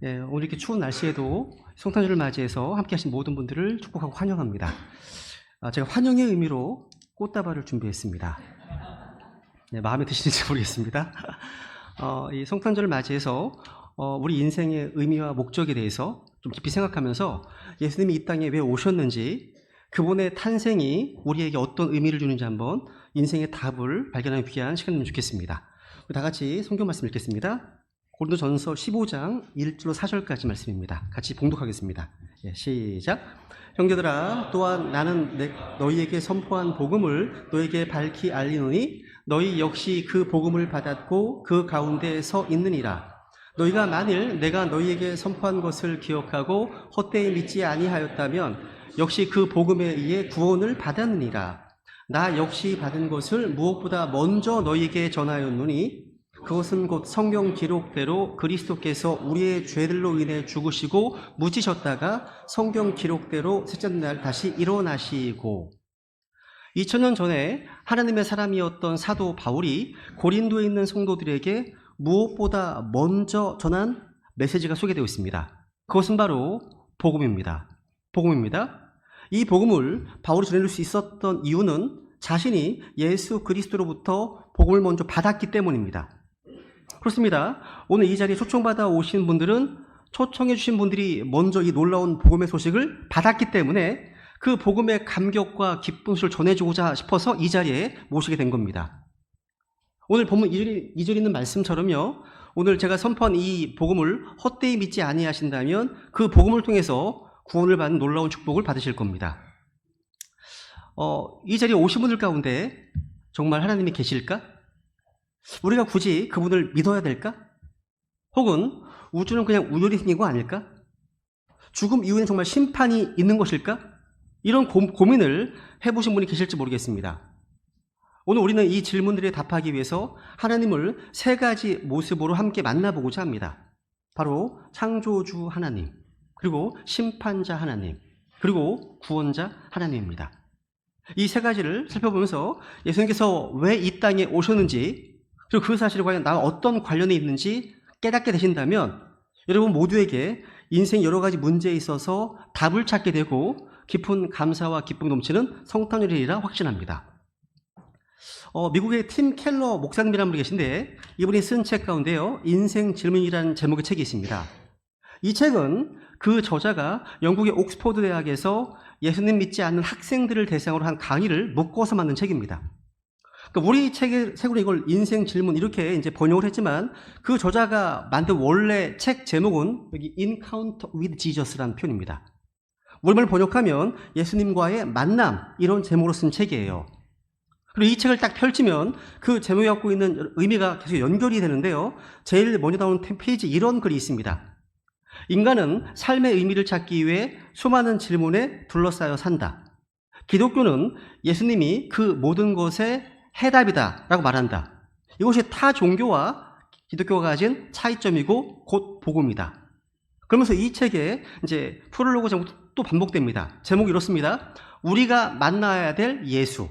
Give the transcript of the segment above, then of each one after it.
예, 오늘 이렇게 추운 날씨에도 성탄절을 맞이해서 함께 하신 모든 분들을 축복하고 환영합니다. 제가 환영의 의미로 꽃다발을 준비했습니다. 네, 마음에 드시는지 모르겠습니다. 이 성탄절을 맞이해서 우리 인생의 의미와 목적에 대해서 좀 깊이 생각하면서 예수님이 이 땅에 왜 오셨는지, 그분의 탄생이 우리에게 어떤 의미를 주는지 한번 인생의 답을 발견하는 귀한 시간이면 좋겠습니다. 다 같이 성경 말씀 읽겠습니다. 고린도전서 15장 1절로 4절까지 말씀입니다. 같이 봉독하겠습니다. 시작. 형제들아, 또한 나는 너희에게 선포한 복음을 너희에게 밝히 알리노니 너희 역시 그 복음을 받았고 그 가운데 서 있느니라. 너희가 만일 내가 너희에게 선포한 것을 기억하고 헛되이 믿지 아니하였다면 역시 그 복음에 의해 구원을 받았느니라. 나 역시 받은 것을 무엇보다 먼저 너희에게 전하였노니 그것은 곧 성경 기록대로 그리스도께서 우리의 죄들로 인해 죽으시고 묻히셨다가 성경 기록대로 셋째 날 다시 일어나시고, 2000년 전에 하나님의 사람이었던 사도 바울이 고린도에 있는 성도들에게 무엇보다 먼저 전한 메시지가 소개되어 있습니다. 그것은 바로 복음입니다. 이 복음을 바울이 전해줄 수 있었던 이유는 자신이 예수 그리스도로부터 복음을 먼저 받았기 때문입니다. 그렇습니다. 오늘 이 자리에 초청받아 오신 분들은 초청해 주신 분들이 먼저 이 놀라운 복음의 소식을 받았기 때문에 그 복음의 감격과 기쁨을 전해주고자 싶어서 이 자리에 모시게 된 겁니다. 오늘 본문 2절에 있는 말씀처럼요, 오늘 제가 선포한 이 복음을 헛되이 믿지 아니하신다면 그 복음을 통해서 구원을 받는 놀라운 축복을 받으실 겁니다. 이 자리에 오신 분들 가운데 정말 하나님이 계실까? 우리가 굳이 그분을 믿어야 될까? 혹은 우주는 그냥 우연히 생긴 거 아닐까? 죽음 이후에는 정말 심판이 있는 것일까? 이런 고민을 해보신 분이 계실지 모르겠습니다. 오늘 우리는 이 질문들에 답하기 위해서 하나님을 세 가지 모습으로 함께 만나보고자 합니다. 바로 창조주 하나님, 그리고 심판자 하나님, 그리고 구원자 하나님입니다. 이 세 가지를 살펴보면서 예수님께서 왜 이 땅에 오셨는지, 그리고 그 사실이 과연 나와 어떤 관련이 있는지 깨닫게 되신다면 여러분 모두에게 인생 여러 가지 문제에 있어서 답을 찾게 되고 깊은 감사와 기쁨이 넘치는 성탄절이라 확신합니다. 미국의 팀 켈러 목사님이라는 분이 계신데 이분이 쓴 책 가운데요, 인생 질문이라는 제목의 책이 있습니다. 이 책은 그 저자가 영국의 옥스퍼드 대학에서 예수님 믿지 않는 학생들을 대상으로 한 강의를 묶어서 만든 책입니다. 그러니까 우리 책으로 이걸 인생 질문 이렇게 이제 번역을 했지만 그 저자가 만든 원래 책 제목은 여기 Encounter with Jesus라는 표현입니다. 우리말 번역하면 예수님과의 만남, 이런 제목으로 쓴 책이에요. 그리고 이 책을 딱 펼치면 그 제목이 갖고 있는 의미가 계속 연결이 되는데요, 제일 먼저 나오는 페이지 이런 글이 있습니다. 인간은 삶의 의미를 찾기 위해 수많은 질문에 둘러싸여 산다. 기독교는 예수님이 그 모든 것의 해답이다 라고 말한다. 이것이 타 종교와 기독교가 가진 차이점이고 곧 복음이다. 그러면서 이 책에 이제 프롤로그 제목도 또 반복됩니다. 제목이 이렇습니다. 우리가 만나야 될 예수.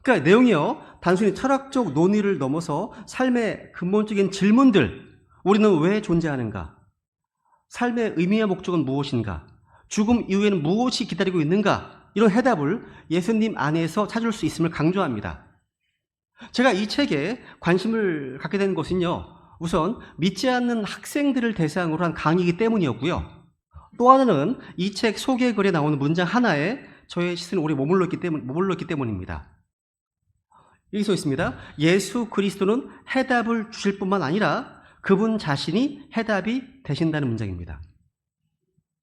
그러니까 내용이요, 단순히 철학적 논의를 넘어서 삶의 근본적인 질문들, 우리는 왜 존재하는가? 삶의 의미와 목적은 무엇인가? 죽음 이후에는 무엇이 기다리고 있는가? 이런 해답을 예수님 안에서 찾을 수 있음을 강조합니다. 제가 이 책에 관심을 갖게 된 것은요, 우선 믿지 않는 학생들을 대상으로 한 강의이기 때문이었고요. 또 하나는 이 책 소개글에 나오는 문장 하나에 저의 시선이 오래 머물렀기 때문입니다. 여기 써 있습니다. 예수 그리스도는 해답을 주실 뿐만 아니라 그분 자신이 해답이 되신다는 문장입니다.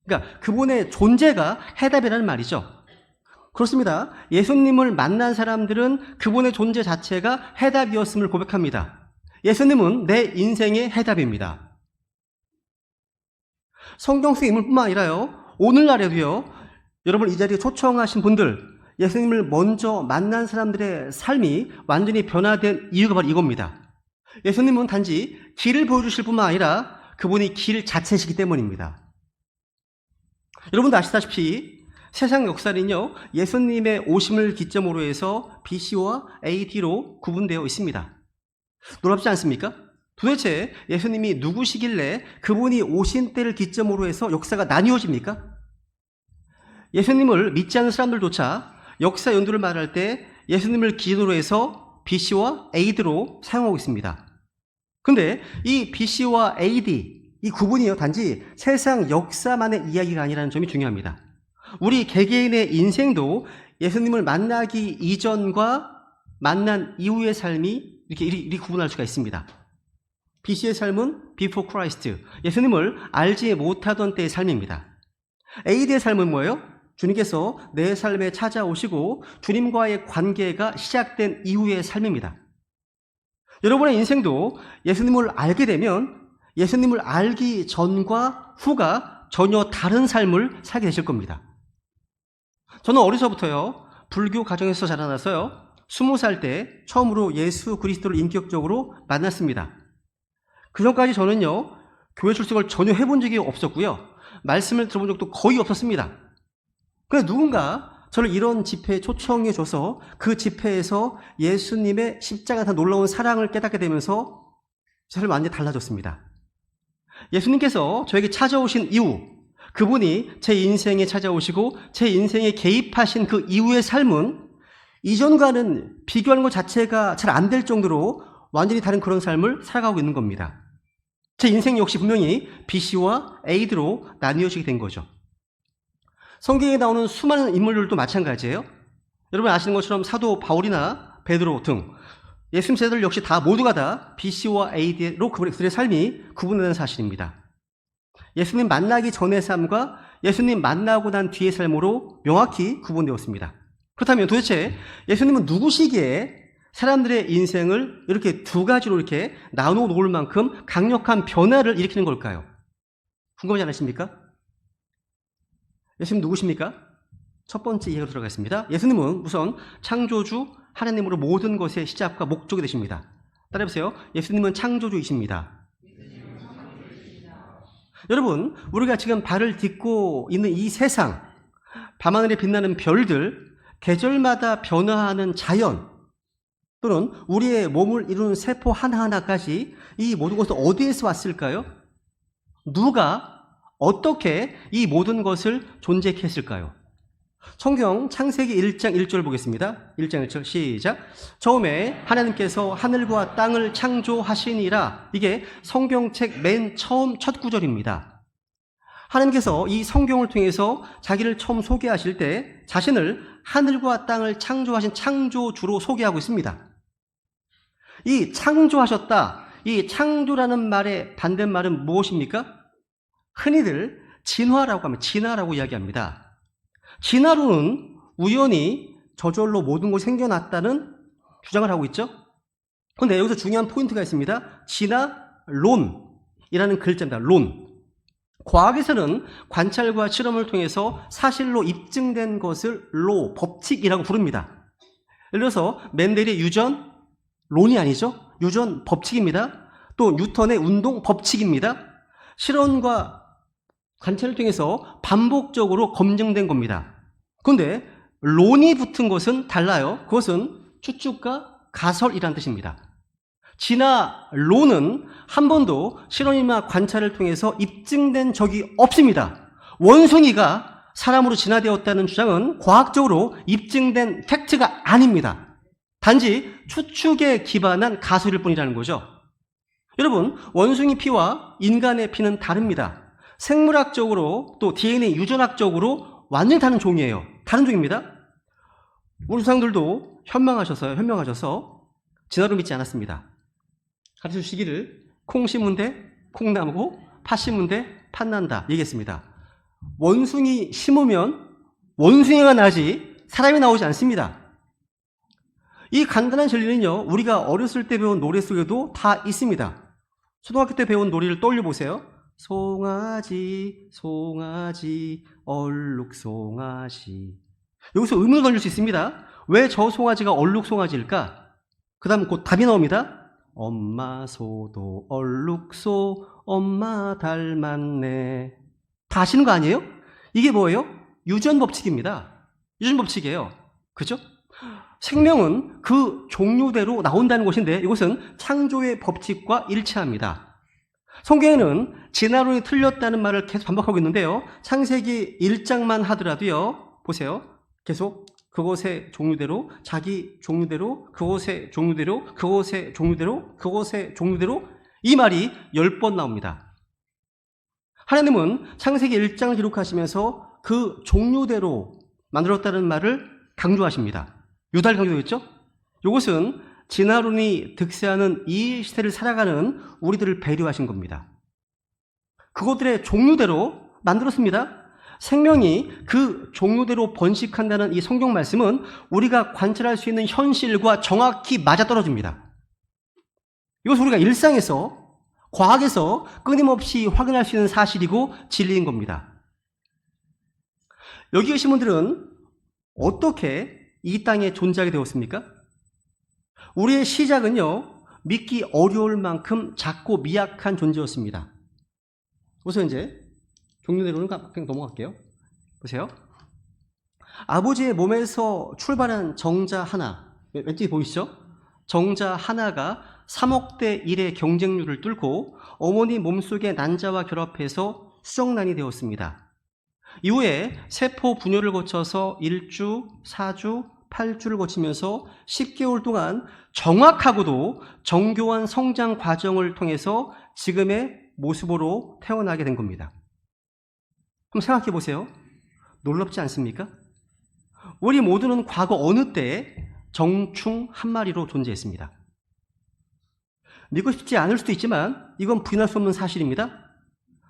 그러니까 그분의 존재가 해답이라는 말이죠. 그렇습니다. 예수님을 만난 사람들은 그분의 존재 자체가 해답이었음을 고백합니다. 예수님은 내 인생의 해답입니다. 성경 속 인물뿐만 아니라요, 오늘날에도요, 여러분 이 자리에 초청하신 분들, 예수님을 먼저 만난 사람들의 삶이 완전히 변화된 이유가 바로 이겁니다. 예수님은 단지 길을 보여주실 뿐만 아니라 그분이 길 자체이시기 때문입니다. 여러분도 아시다시피 세상 역사는요, 예수님의 오심을 기점으로 해서 BC와 AD로 구분되어 있습니다. 놀랍지 않습니까? 도대체 예수님이 누구시길래 그분이 오신 때를 기점으로 해서 역사가 나뉘어집니까? 예수님을 믿지 않는 사람들조차 역사 연도를 말할 때 예수님을 기준으로 해서 BC와 AD로 사용하고 있습니다. 근데 이 BC와 AD, 이 구분이요, 단지 세상 역사만의 이야기가 아니라는 점이 중요합니다. 우리 개개인의 인생도 예수님을 만나기 이전과 만난 이후의 삶이 이렇게 구분할 수가 있습니다. BC의 삶은 Before Christ, 예수님을 알지 못하던 때의 삶입니다. AD의 삶은 뭐예요? 주님께서 내 삶에 찾아오시고 주님과의 관계가 시작된 이후의 삶입니다. 여러분의 인생도 예수님을 알게 되면 예수님을 알기 전과 후가 전혀 다른 삶을 살게 되실 겁니다. 저는 어려서부터요, 불교 가정에서 자라나서요, 20살 때 처음으로 예수 그리스도를 인격적으로 만났습니다. 그 전까지 저는요, 교회 출석을 전혀 해본 적이 없었고요, 말씀을 들어본 적도 거의 없었습니다. 그런데 누군가 저를 이런 집회에 초청해 줘서 그 집회에서 예수님의 십자가 다 놀라운 사랑을 깨닫게 되면서 제 삶이 완전히 달라졌습니다. 예수님께서 저에게 찾아오신 이후, 그분이 제 인생에 찾아오시고 제 인생에 개입하신 그 이후의 삶은 이전과는 비교하는 것 자체가 잘 안 될 정도로 완전히 다른 그런 삶을 살아가고 있는 겁니다. 제 인생 역시 분명히 BC와 AD로 나뉘어지게 된 거죠. 성경에 나오는 수많은 인물들도 마찬가지예요. 여러분 아시는 것처럼 사도 바울이나 베드로 등 예수님 제자들 역시 다 모두가 다 BC와 AD로 그들의 삶이 구분되는 사실입니다. 예수님 만나기 전의 삶과 예수님 만나고 난 뒤의 삶으로 명확히 구분되었습니다. 그렇다면 도대체 예수님은 누구시기에 사람들의 인생을 이렇게 두 가지로 이렇게 나누어 놓을 만큼 강력한 변화를 일으키는 걸까요? 궁금하지 않으십니까? 예수님 누구십니까? 첫 번째 이해로 들어가겠습니다. 예수님은 우선 창조주 하나님으로 모든 것의 시작과 목적이 되십니다. 따라해보세요. 예수님은 창조주이십니다. 여러분, 우리가 지금 발을 딛고 있는 이 세상, 밤하늘에 빛나는 별들, 계절마다 변화하는 자연, 또는 우리의 몸을 이루는 세포 하나하나까지 이 모든 것은 어디에서 왔을까요? 누가 어떻게 이 모든 것을 존재케 했을까요? 성경 창세기 1장 1절 보겠습니다. 1장 1절 시작. 처음에 하나님께서 하늘과 땅을 창조하시니라. 이게 성경책 맨 처음 첫 구절입니다. 하나님께서 이 성경을 통해서 자기를 처음 소개하실 때 자신을 하늘과 땅을 창조하신 창조주로 소개하고 있습니다. 이 창조하셨다, 이 창조라는 말의 반대말은 무엇입니까? 흔히들 진화라고 하면 진화라고 이야기합니다. 진화론은 우연히 저절로 모든 것이 생겨났다는 주장을 하고 있죠. 그런데 여기서 중요한 포인트가 있습니다. 진화론이라는 글자입니다. 론. 과학에서는 관찰과 실험을 통해서 사실로 입증된 것을 로, 법칙이라고 부릅니다. 예를 들어서 맨델의 유전, 론이 아니죠. 유전 법칙입니다. 또 뉴턴의 운동 법칙입니다. 실험과 관찰을 통해서 반복적으로 검증된 겁니다. 그런데 론이 붙은 것은 달라요. 그것은 추측과 가설이라는 뜻입니다. 진화론은 한 번도 실험이나 관찰을 통해서 입증된 적이 없습니다. 원숭이가 사람으로 진화되었다는 주장은 과학적으로 입증된 팩트가 아닙니다. 단지 추측에 기반한 가설일 뿐이라는 거죠. 여러분, 원숭이 피와 인간의 피는 다릅니다. 생물학적으로 또 DNA 유전학적으로 완전히 다른 종이에요. 다른 종입니다. 우리 조상들도 현명하셔서 진화를 믿지 않았습니다. 가르쳐 주시기를 콩 심은 데 콩나무고 팥 심은 데 팥난다 얘기했습니다. 원숭이 심으면 원숭이가 나지 사람이 나오지 않습니다. 이 간단한 진리는요, 우리가 어렸을 때 배운 노래 속에도 다 있습니다. 초등학교 때 배운 노래를 떠올려 보세요. 송아지 송아지 얼룩송아지. 여기서 의문을 던질 수 있습니다. 왜 저 송아지가 얼룩송아지일까? 그 다음 곧 답이 나옵니다. 엄마 소도 얼룩소 엄마 닮았네. 다 아시는 거 아니에요? 이게 뭐예요? 유전 법칙입니다. 유전 법칙이에요. 그죠? 생명은 그 종류대로 나온다는 것인데 이것은 창조의 법칙과 일치합니다. 성경에는 진화론이 틀렸다는 말을 계속 반복하고 있는데요. 창세기 1장만 하더라도요. 보세요. 계속 그것의 종류대로, 자기 종류대로, 그것의 종류대로, 그것의 종류대로, 그것의 종류대로 이 말이 10번 나옵니다. 하나님은 창세기 1장을 기록하시면서 그 종류대로 만들었다는 말을 강조하십니다. 유달 강조했죠? 이것은 진화론이 득세하는 이 시대를 살아가는 우리들을 배려하신 겁니다. 그것들의 종류대로 만들었습니다. 생명이 그 종류대로 번식한다는 이 성경 말씀은 우리가 관찰할 수 있는 현실과 정확히 맞아떨어집니다. 이것은 우리가 일상에서, 과학에서 끊임없이 확인할 수 있는 사실이고 진리인 겁니다. 여기 계신 분들은 어떻게 이 땅에 존재하게 되었습니까? 우리의 시작은요, 믿기 어려울 만큼 작고 미약한 존재였습니다. 우선 이제 종류대로는 그냥 넘어갈게요. 보세요. 아버지의 몸에서 출발한 정자 하나, 왼쪽에 보이시죠? 정자 하나가 3억 대 1의 경쟁률을 뚫고 어머니 몸속의 난자와 결합해서 수정란이 되었습니다. 이후에 세포 분열을 거쳐서 1주, 4주, 8주를 거치면서 10개월 동안 정확하고도 정교한 성장 과정을 통해서 지금의 모습으로 태어나게 된 겁니다. 한번 생각해 보세요. 놀랍지 않습니까? 우리 모두는 과거 어느 때에 정충 한 마리로 존재했습니다. 믿고 싶지 않을 수도 있지만 이건 부인할 수 없는 사실입니다.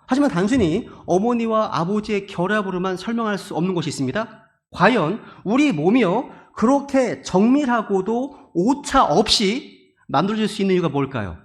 하지만 단순히 어머니와 아버지의 결합으로만 설명할 수 없는 것이 있습니다. 과연 우리 몸이요 그렇게 정밀하고도 오차 없이 만들어질 수 있는 이유가 뭘까요?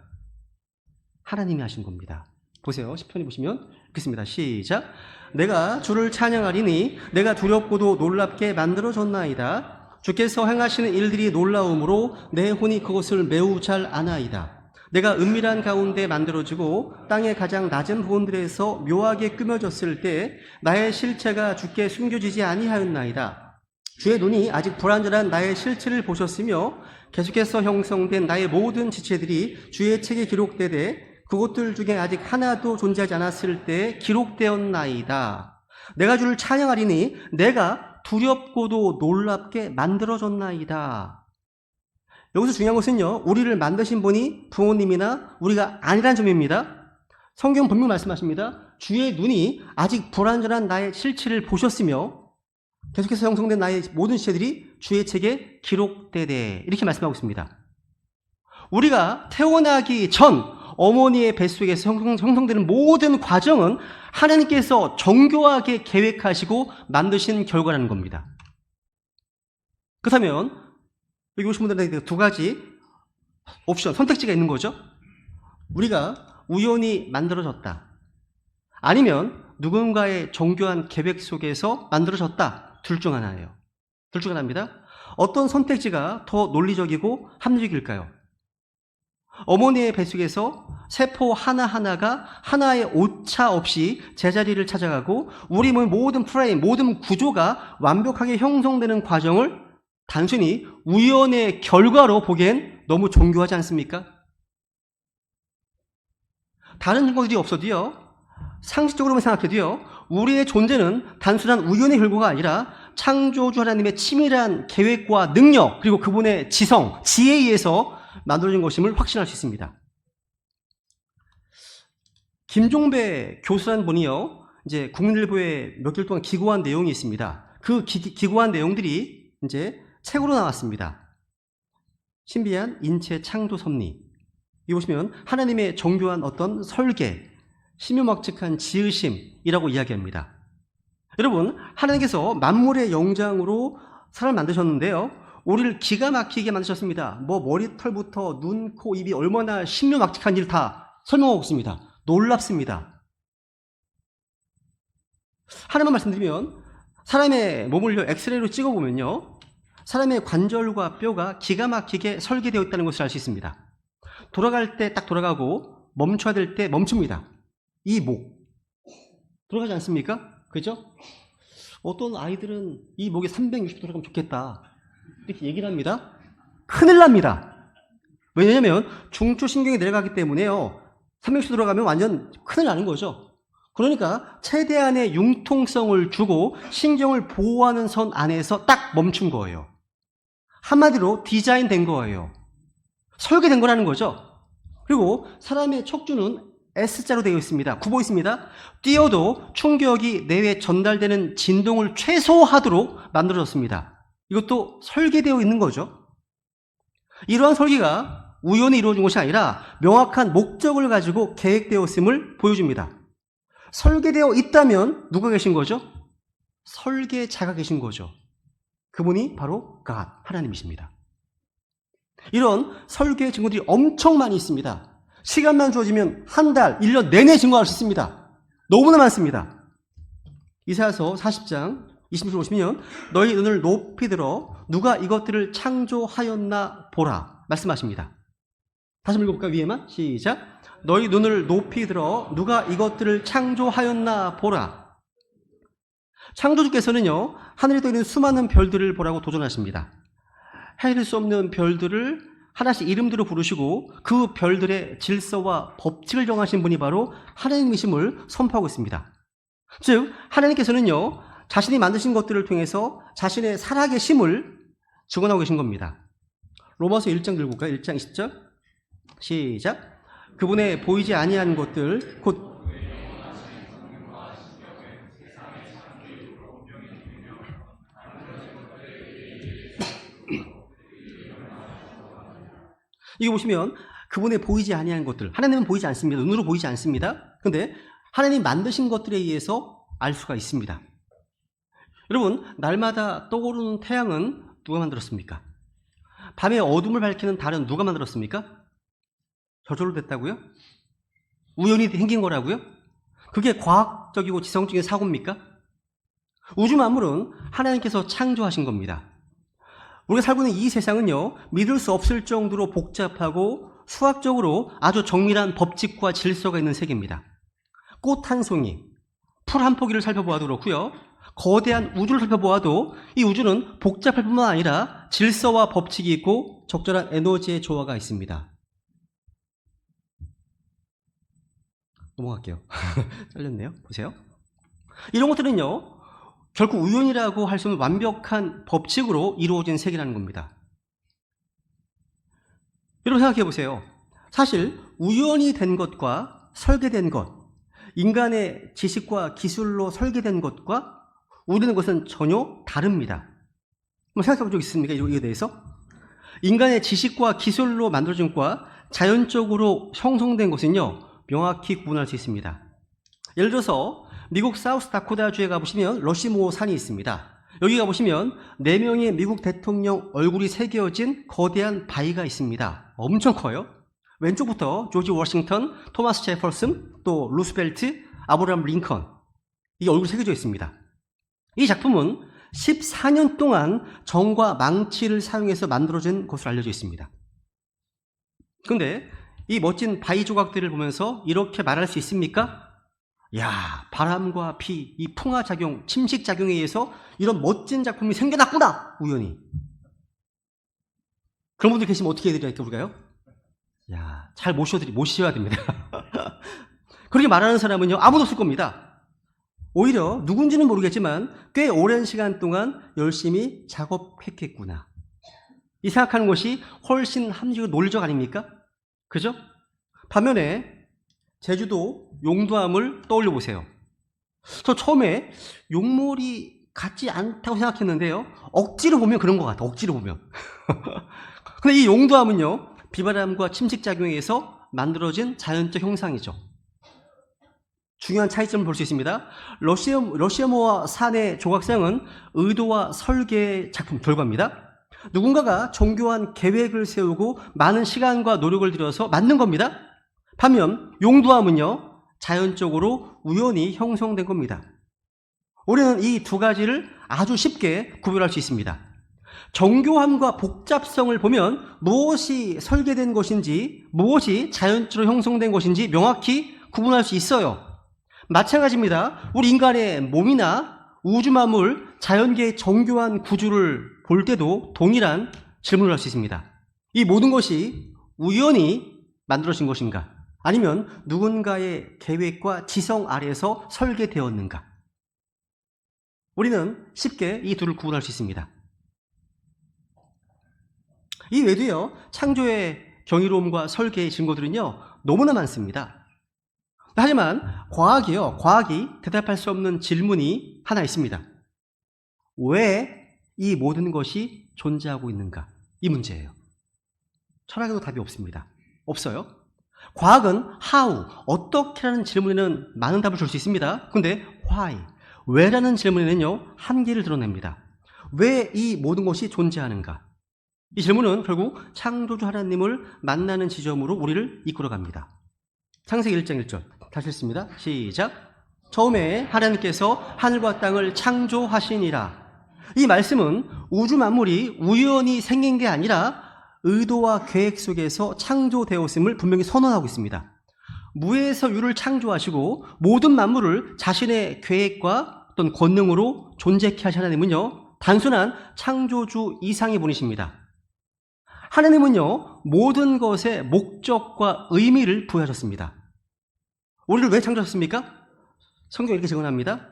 하나님이 하신 겁니다. 보세요. 시편에 보시면 읽겠습니다. 시작. 내가 주를 찬양하리니 내가 두렵고도 놀랍게 만들어졌나이다. 주께서 행하시는 일들이 놀라움으로 내 혼이 그것을 매우 잘 아나이다. 내가 은밀한 가운데 만들어지고 땅의 가장 낮은 부분들에서 묘하게 꾸며졌을 때 나의 실체가 주께 숨겨지지 아니하였나이다. 주의 눈이 아직 불완전한 나의 실체를 보셨으며 계속해서 형성된 나의 모든 지체들이 주의 책에 기록되되 그것들 중에 아직 하나도 존재하지 않았을 때 기록되었나이다. 내가 주를 찬양하리니 내가 두렵고도 놀랍게 만들어졌나이다. 여기서 중요한 것은요, 우리를 만드신 분이 부모님이나 우리가 아니라는 점입니다. 성경 분명히 말씀하십니다. 주의 눈이 아직 불완전한 나의 실체를 보셨으며 계속해서 형성된 나의 모든 지체들이 주의 책에 기록되되 이렇게 말씀하고 있습니다. 우리가 태어나기 전 어머니의 뱃속에서 형성되는 모든 과정은 하나님께서 정교하게 계획하시고 만드신 결과라는 겁니다. 그렇다면 여기 오신 분들에게 두 가지 옵션, 선택지가 있는 거죠. 우리가 우연히 만들어졌다. 아니면 누군가의 정교한 계획 속에서 만들어졌다. 둘 중 하나예요. 둘 중 하나입니다. 어떤 선택지가 더 논리적이고 합리적일까요? 어머니의 뱃속에서 세포 하나하나가 하나의 오차 없이 제자리를 찾아가고 우리 몸의 모든 프레임, 모든 구조가 완벽하게 형성되는 과정을 단순히 우연의 결과로 보기엔 너무 정교하지 않습니까? 다른 증거들이 없어도요, 상식적으로만 생각해도요, 우리의 존재는 단순한 우연의 결과가 아니라 창조주 하나님의 치밀한 계획과 능력, 그리고 그분의 지성, 지혜에 의해서 만들어진 것임을 확신할 수 있습니다. 김종배 교수라는 분이요, 이제 국민일보에 몇 개월 동안 기고한 내용이 있습니다. 그 기고한 내용들이 이제 책으로 나왔습니다. 신비한 인체 창조 섭리. 이 보시면 하나님의 정교한 어떤 설계, 신묘막측한 지으심이라고 이야기합니다. 여러분, 하나님께서 만물의 영장으로 사람을 만드셨는데요, 우리를 기가 막히게 만드셨습니다. 뭐 머리털부터 눈, 코, 입이 얼마나 신묘막측한지를 다 설명하고 있습니다. 놀랍습니다. 하나만 말씀드리면 사람의 몸을 엑스레이로 찍어보면요, 사람의 관절과 뼈가 기가 막히게 설계되어 있다는 것을 알 수 있습니다. 돌아갈 때 딱 돌아가고 멈춰야 될 때 멈춥니다. 이 목 돌아가지 않습니까? 그죠? 어떤 아이들은 이 목이 360도 돌아가면 좋겠다. 이렇게 얘기를 합니다. 큰일 납니다. 왜냐하면 중추신경이 내려가기 때문에요. 삼명시 들어가면 완전 큰일 나는 거죠. 그러니까 최대한의 융통성을 주고 신경을 보호하는 선 안에서 딱 멈춘 거예요. 한마디로 디자인된 거예요. 설계된 거라는 거죠. 그리고 사람의 척추는 S자로 되어 있습니다. 굽어 있습니다. 뛰어도 충격이 뇌에 전달되는 진동을 최소화하도록 만들어졌습니다. 이것도 설계되어 있는 거죠. 이러한 설계가 우연히 이루어진 것이 아니라 명확한 목적을 가지고 계획되었음을 보여줍니다. 설계되어 있다면 누가 계신 거죠? 설계자가 계신 거죠. 그분이 바로 God, 하나님이십니다. 이런 설계의 증거들이 엄청 많이 있습니다. 시간만 주어지면 한 달, 1년 내내 증거할 수 있습니다. 너무나 많습니다. 이사야서 40장 20절 보시면 너희 눈을 높이 들어 누가 이것들을 창조하였나 보라 말씀하십니다. 다시 한번 읽어볼까요? 위에만 시작. 너희 눈을 높이 들어 누가 이것들을 창조하였나 보라. 창조주께서는요 하늘에 떠 있는 수많은 별들을 보라고 도전하십니다. 헤아릴 수 없는 별들을 하나씩 이름대로 부르시고 그 별들의 질서와 법칙을 정하신 분이 바로 하나님이심을 선포하고 있습니다. 즉 하나님께서는요 자신이 만드신 것들을 통해서 자신의 살아계심을 증언하고 계신 겁니다. 로마서 1장 들고 볼까요? 1장 20절 시작. 그분의 보이지 아니한 것들 곧 이거 보시면 그분의 보이지 아니한 것들, 하나님은 보이지 않습니다. 눈으로 보이지 않습니다. 그런데 하나님 만드신 것들에 의해서 알 수가 있습니다. 여러분, 날마다 떠오르는 태양은 누가 만들었습니까? 밤에 어둠을 밝히는 달은 누가 만들었습니까? 저절로 됐다고요? 우연히 생긴 거라고요? 그게 과학적이고 지성적인 사고입니까? 우주 만물은 하나님께서 창조하신 겁니다. 우리가 살고 있는 이 세상은요, 믿을 수 없을 정도로 복잡하고 수학적으로 아주 정밀한 법칙과 질서가 있는 세계입니다. 꽃 한 송이, 풀 한 포기를 살펴보아도 그렇고요, 거대한 우주를 살펴보아도 이 우주는 복잡할 뿐만 아니라 질서와 법칙이 있고 적절한 에너지의 조화가 있습니다. 넘어갈게요. 잘렸네요. 보세요. 이런 것들은요, 결코 우연이라고 할 수 없는 완벽한 법칙으로 이루어진 세계라는 겁니다. 여러분 생각해 보세요. 사실 우연히 된 것과 설계된 것, 인간의 지식과 기술로 설계된 것과 우리는 것은 전혀 다릅니다. 한번 생각해 본 적 있습니까? 이거에 대해서? 인간의 지식과 기술로 만들어진 것과 자연적으로 형성된 것은요, 명확히 구분할 수 있습니다. 예를 들어서 미국 사우스 다코타주에 가보시면 러시모어 산이 있습니다. 여기 가보시면 4명의 미국 대통령 얼굴이 새겨진 거대한 바위가 있습니다. 엄청 커요. 왼쪽부터 조지 워싱턴, 토마스 제퍼슨, 또 루스벨트, 아브라함 링컨, 이게 얼굴이 새겨져 있습니다. 이 작품은 14년 동안 정과 망치를 사용해서 만들어진 것으로 알려져 있습니다. 그런데 이 멋진 바위 조각들을 보면서 이렇게 말할 수 있습니까? 야, 바람과 비, 이 풍화작용, 침식작용에 의해서 이런 멋진 작품이 생겨났구나! 우연히. 그런 분들 계시면 어떻게 해야 될까, 우리가요? 야, 잘 모셔야 됩니다. 그렇게 말하는 사람은요, 아무도 없을 겁니다. 오히려 누군지는 모르겠지만 꽤 오랜 시간 동안 열심히 작업했겠구나. 이 생각하는 것이 훨씬 합리적이고 논리적 아닙니까? 그죠? 반면에 제주도 용두암을 떠올려 보세요. 저 처음에 용몰이 같지 않다고 생각했는데요. 억지로 보면 그런 것 같아. 억지로 보면. 근데 이 용두암은요, 비바람과 침식작용에 의해서 만들어진 자연적 형상이죠. 중요한 차이점을 볼 수 있습니다. 러시아모아 산의 조각상은 의도와 설계의 작품 결과입니다. 누군가가 정교한 계획을 세우고 많은 시간과 노력을 들여서 만든 겁니다. 반면 용두암은요, 자연적으로 우연히 형성된 겁니다. 우리는 이 두 가지를 아주 쉽게 구별할 수 있습니다. 정교함과 복잡성을 보면 무엇이 설계된 것인지, 무엇이 자연적으로 형성된 것인지 명확히 구분할 수 있어요. 마찬가지입니다. 우리 인간의 몸이나 우주 만물, 자연계의 정교한 구조를 볼 때도 동일한 질문을 할 수 있습니다. 이 모든 것이 우연히 만들어진 것인가? 아니면 누군가의 계획과 지성 아래에서 설계되었는가? 우리는 쉽게 이 둘을 구분할 수 있습니다. 이 외에도요, 창조의 경이로움과 설계의 증거들은요, 너무나 많습니다. 하지만 과학이 대답할 수 없는 질문이 하나 있습니다. 왜 이 모든 것이 존재하고 있는가? 이 문제예요. 철학에도 답이 없습니다. 없어요. 과학은 how, 어떻게라는 질문에는 많은 답을 줄 수 있습니다. 근데 why, 왜라는 질문에는요, 한계를 드러냅니다. 왜 이 모든 것이 존재하는가? 이 질문은 결국 창조주 하나님을 만나는 지점으로 우리를 이끌어갑니다. 창세기 1장 1절 다시 읽습니다. 시작. 처음에 하나님께서 하늘과 땅을 창조하시니라. 이 말씀은 우주 만물이 우연히 생긴 게 아니라 의도와 계획 속에서 창조되었음을 분명히 선언하고 있습니다. 무에서 유를 창조하시고 모든 만물을 자신의 계획과 어떤 권능으로 존재케 하신 하나님은요, 단순한 창조주 이상의 분이십니다. 하나님은요, 모든 것에 목적과 의미를 부여하셨습니다. 우리를 왜 창조하셨습니까? 성경에 이렇게 증언합니다.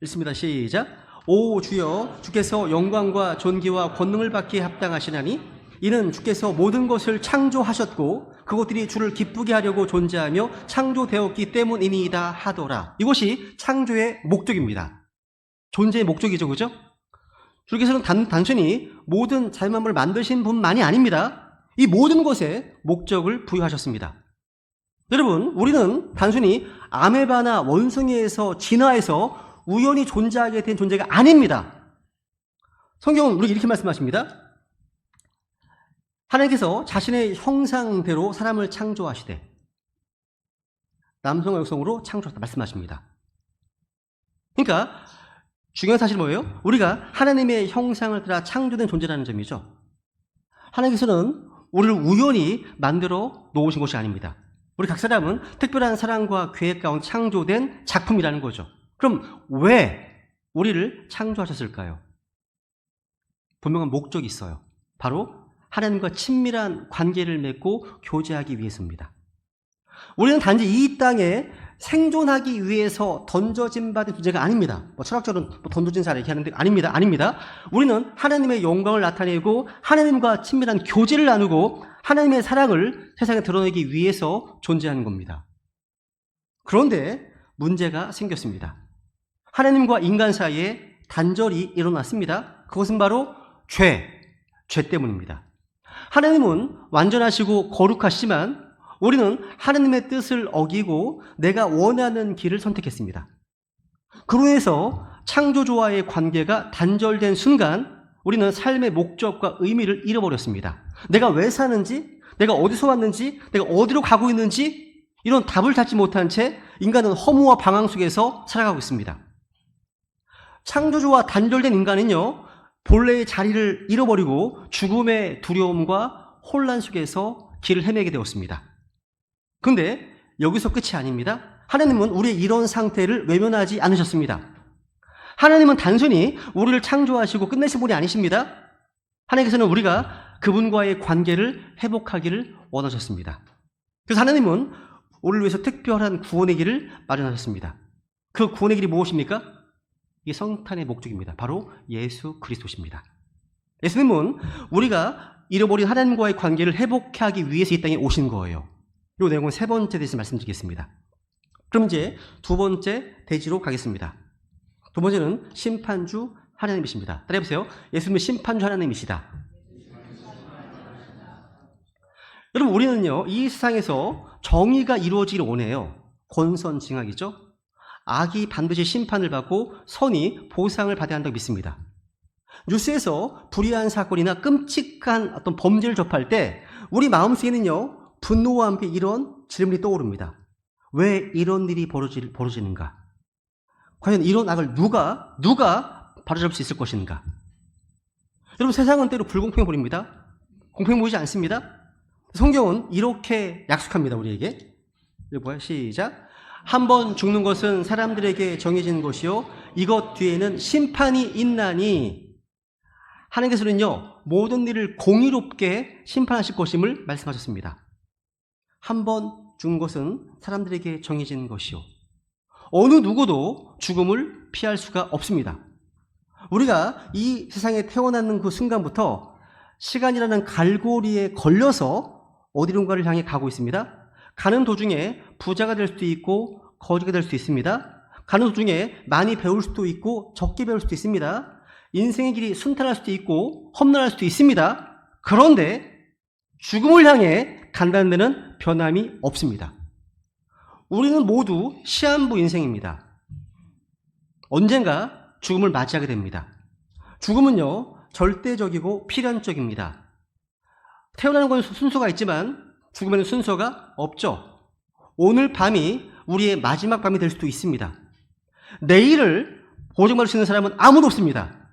읽습니다. 시작. 오 주여, 주께서 영광과 존귀와 권능을 받기에 합당하시나니 이는 주께서 모든 것을 창조하셨고 그것들이 주를 기쁘게 하려고 존재하며 창조되었기 때문이니이다 하더라. 이것이 창조의 목적입니다. 존재의 목적이죠, 그죠? 주께서는 단순히 모든 자연만물을 만드신 분만이 아닙니다. 이 모든 것에 목적을 부여하셨습니다. 여러분, 우리는 단순히 아메바나 원숭이에서 진화해서 우연히 존재하게 된 존재가 아닙니다. 성경은 우리 이렇게 말씀하십니다. 하나님께서 자신의 형상대로 사람을 창조하시되 남성과 여성으로 창조하셨다 말씀하십니다. 그러니까 중요한 사실은 뭐예요? 우리가 하나님의 형상을 따라 창조된 존재라는 점이죠. 하나님께서는 우리를 우연히 만들어 놓으신 것이 아닙니다. 우리 각 사람은 특별한 사랑과 계획 가운데 창조된 작품이라는 거죠. 그럼 왜 우리를 창조하셨을까요? 분명한 목적이 있어요. 바로 하나님과 친밀한 관계를 맺고 교제하기 위해서입니다. 우리는 단지 이 땅에 생존하기 위해서 던져진 받은 존재가 아닙니다. 철학적으로는 던져진 사람 얘기하는데 아닙니다. 우리는 하나님의 영광을 나타내고 하나님과 친밀한 교제를 나누고 하나님의 사랑을 세상에 드러내기 위해서 존재하는 겁니다. 그런데 문제가 생겼습니다. 하나님과 인간 사이에 단절이 일어났습니다. 그것은 바로 죄 때문입니다. 하나님은 완전하시고 거룩하시지만 우리는 하나님의 뜻을 어기고 내가 원하는 길을 선택했습니다. 그로 인해서 창조주와의 관계가 단절된 순간 우리는 삶의 목적과 의미를 잃어버렸습니다. 내가 왜 사는지, 내가 어디서 왔는지, 내가 어디로 가고 있는지 이런 답을 찾지 못한 채 인간은 허무와 방황 속에서 살아가고 있습니다. 창조주와 단절된 인간은요, 본래의 자리를 잃어버리고 죽음의 두려움과 혼란 속에서 길을 헤매게 되었습니다. 그런데 여기서 끝이 아닙니다. 하나님은 우리의 이런 상태를 외면하지 않으셨습니다. 하나님은 단순히 우리를 창조하시고 끝내신 분이 아니십니다. 하나님께서는 우리가 그분과의 관계를 회복하기를 원하셨습니다. 그래서 하나님은 우리를 위해서 특별한 구원의 길을 마련하셨습니다. 그 구원의 길이 무엇입니까? 이 성탄의 목적입니다. 바로 예수 그리스도십니다. 예수님은 우리가 잃어버린 하나님과의 관계를 회복하기 위해서 이 땅에 오신 거예요. 이 내용은 세 번째 대해서 말씀드리겠습니다. 그럼 이제 두 번째 대지로 가겠습니다. 두 번째는 심판주 하나님이십니다. 따라해보세요. 예수님은 심판주 하나님이시다. 여러분, 우리는요, 이 세상에서 정의가 이루어지기를 원해요. 권선징악이죠. 악이 반드시 심판을 받고 선이 보상을 받아야 한다고 믿습니다. 뉴스에서 불의한 사건이나 끔찍한 어떤 범죄를 접할 때 우리 마음속에는요, 분노와 함께 이런 질문이 떠오릅니다. 왜 이런 일이 벌어지는가? 과연 이런 악을 누가 바로잡을 수 있을 것인가? 여러분, 세상은 때로 불공평해 보입니다. 공평해 보이지 않습니다. 성경은 이렇게 약속합니다, 우리에게. 이거 뭐야? 시작. 한 번 죽는 것은 사람들에게 정해진 것이요 이것 뒤에는 심판이 있나니 하나님께서는요 모든 일을 공의롭게 심판하실 것임을 말씀하셨습니다. 한 번 죽은 것은 사람들에게 정해진 것이요 어느 누구도 죽음을 피할 수가 없습니다. 우리가 이 세상에 태어나는 그 순간부터 시간이라는 갈고리에 걸려서 어디론가를 향해 가고 있습니다. 가는 도중에 부자가 될 수도 있고 거지가 될 수도 있습니다. 가는 도중에 많이 배울 수도 있고 적게 배울 수도 있습니다. 인생의 길이 순탄할 수도 있고 험난할 수도 있습니다. 그런데 죽음을 향해 간다는 데는 변함이 없습니다. 우리는 모두 시한부 인생입니다. 언젠가 죽음을 맞이하게 됩니다. 죽음은요 절대적이고 필연적입니다. 태어나는 건 순서가 있지만 죽음에는 순서가 없죠. 오늘 밤이 우리의 마지막 밤이 될 수도 있습니다. 내일을 보장받을 수 있는 사람은 아무도 없습니다.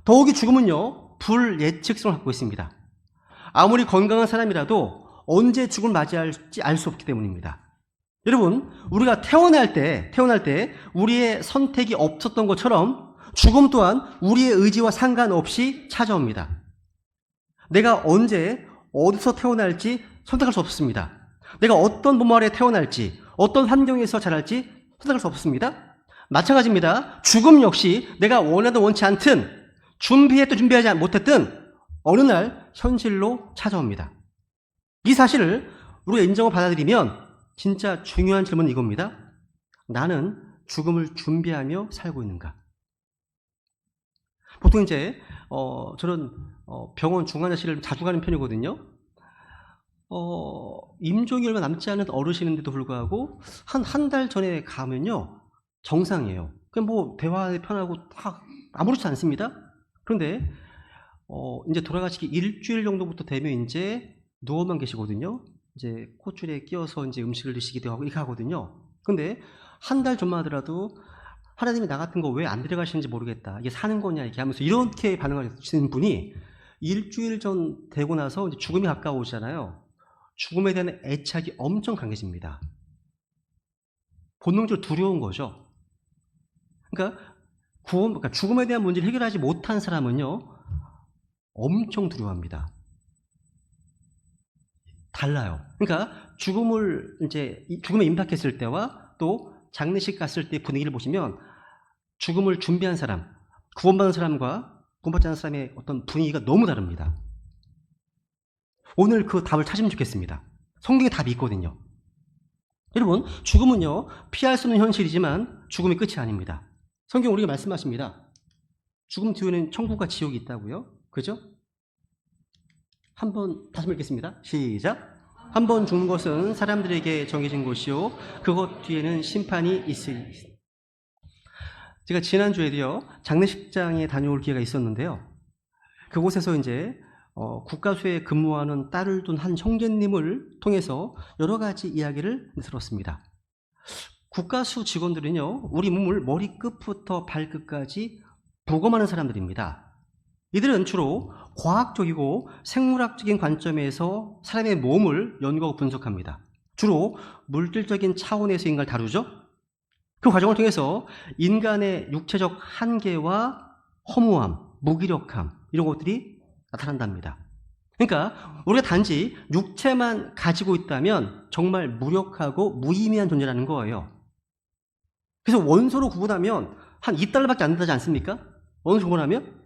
더욱이 죽음은요 불예측성을 갖고 있습니다. 아무리 건강한 사람이라도 언제 죽음을 맞이할지 알 수 없기 때문입니다. 여러분, 우리가 태어날 때 우리의 선택이 없었던 것처럼 죽음 또한 우리의 의지와 상관없이 찾아옵니다. 내가 언제 어디서 태어날지 선택할 수 없습니다. 내가 어떤 부모 아래 태어날지 어떤 환경에서 자랄지 선택할 수 없습니다. 마찬가지입니다. 죽음 역시 내가 원하든 원치 않든 준비했든 준비하지 못했든 어느 날 현실로 찾아옵니다. 이 사실을 우리가 인정을 받아들이면 진짜 중요한 질문은 이겁니다. 나는 죽음을 준비하며 살고 있는가? 보통 이제 저는 병원 중환자실을 자주 가는 편이거든요. 임종이 얼마 남지 않은 어르신인데도 불구하고 한 달 전에 가면요 정상이에요. 그냥 뭐 대화에 편하고 다 아무렇지 않습니다. 그런데 이제 돌아가시기 일주일 정도부터 되면 이제 누워만 계시거든요. 이제 콧줄에 끼워서 이제 음식을 드시기도 하고 이렇게 하거든요. 근데 한 달 전만 하더라도 하나님이 나 같은 거 왜 안 데려가시는지 모르겠다. 이게 사는 거냐 이렇게 하면서 이렇게 반응하시는 분이 일주일 전 되고 나서 이제 죽음이 가까워오잖아요. 죽음에 대한 애착이 엄청 강해집니다. 본능적으로 두려운 거죠. 그러니까 죽음에 대한 문제를 해결하지 못한 사람은요 엄청 두려워합니다. 달라요. 그러니까 죽음에 임박했을 때와 또 장례식 갔을 때 분위기를 보시면 죽음을 준비한 사람, 구원받은 사람과 구원받지 않은 사람의 어떤 분위기가 너무 다릅니다. 오늘 그 답을 찾으면 좋겠습니다. 성경에 답이 있거든요. 여러분, 죽음은요 피할 수 없는 현실이지만 죽음이 끝이 아닙니다. 성경 우리가 말씀하십니다. 죽음 뒤에는 천국과 지옥이 있다고요. 그죠? 한번 다시 읽겠습니다. 시작. 한 번 죽는 것은 사람들에게 정해진 것이요 그것 뒤에는 심판이 있으니. 제가 지난주에도요 장례식장에 다녀올 기회가 있었는데요. 그곳에서 이제 국가수에 근무하는 딸을 둔 한 형제님을 통해서 여러 가지 이야기를 들었습니다. 국가수 직원들은요 우리 몸을 머리끝부터 발끝까지 부검하는 사람들입니다. 이들은 주로 과학적이고 생물학적인 관점에서 사람의 몸을 연구하고 분석합니다. 주로 물질적인 차원에서 인간을 다루죠. 그 과정을 통해서 인간의 육체적 한계와 허무함, 무기력함 이런 것들이 나타난답니다. 그러니까 우리가 단지 육체만 가지고 있다면 정말 무력하고 무의미한 존재라는 거예요. 그래서 원소로 구분하면 한 2달러밖에 안 된다지 않습니까? 원소로 구분하면?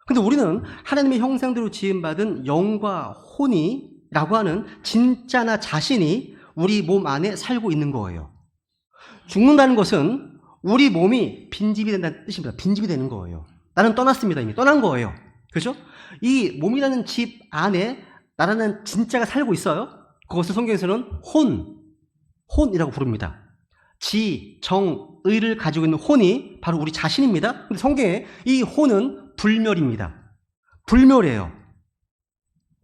근데 우리는 하나님의 형상대로 지음받은 영과 혼이라고 하는 진짜 나 자신이 우리 몸 안에 살고 있는 거예요. 죽는다는 것은 우리 몸이 빈집이 된다는 뜻입니다. 빈집이 되는 거예요. 나는 떠났습니다. 이미 떠난 거예요. 그렇죠? 이 몸이라는 집 안에 나라는 진짜가 살고 있어요. 그것을 성경에서는 혼이라고 부릅니다. 지, 정, 의를 가지고 있는 혼이 바로 우리 자신입니다. 근데 성경에 이 혼은 불멸입니다. 불멸이에요.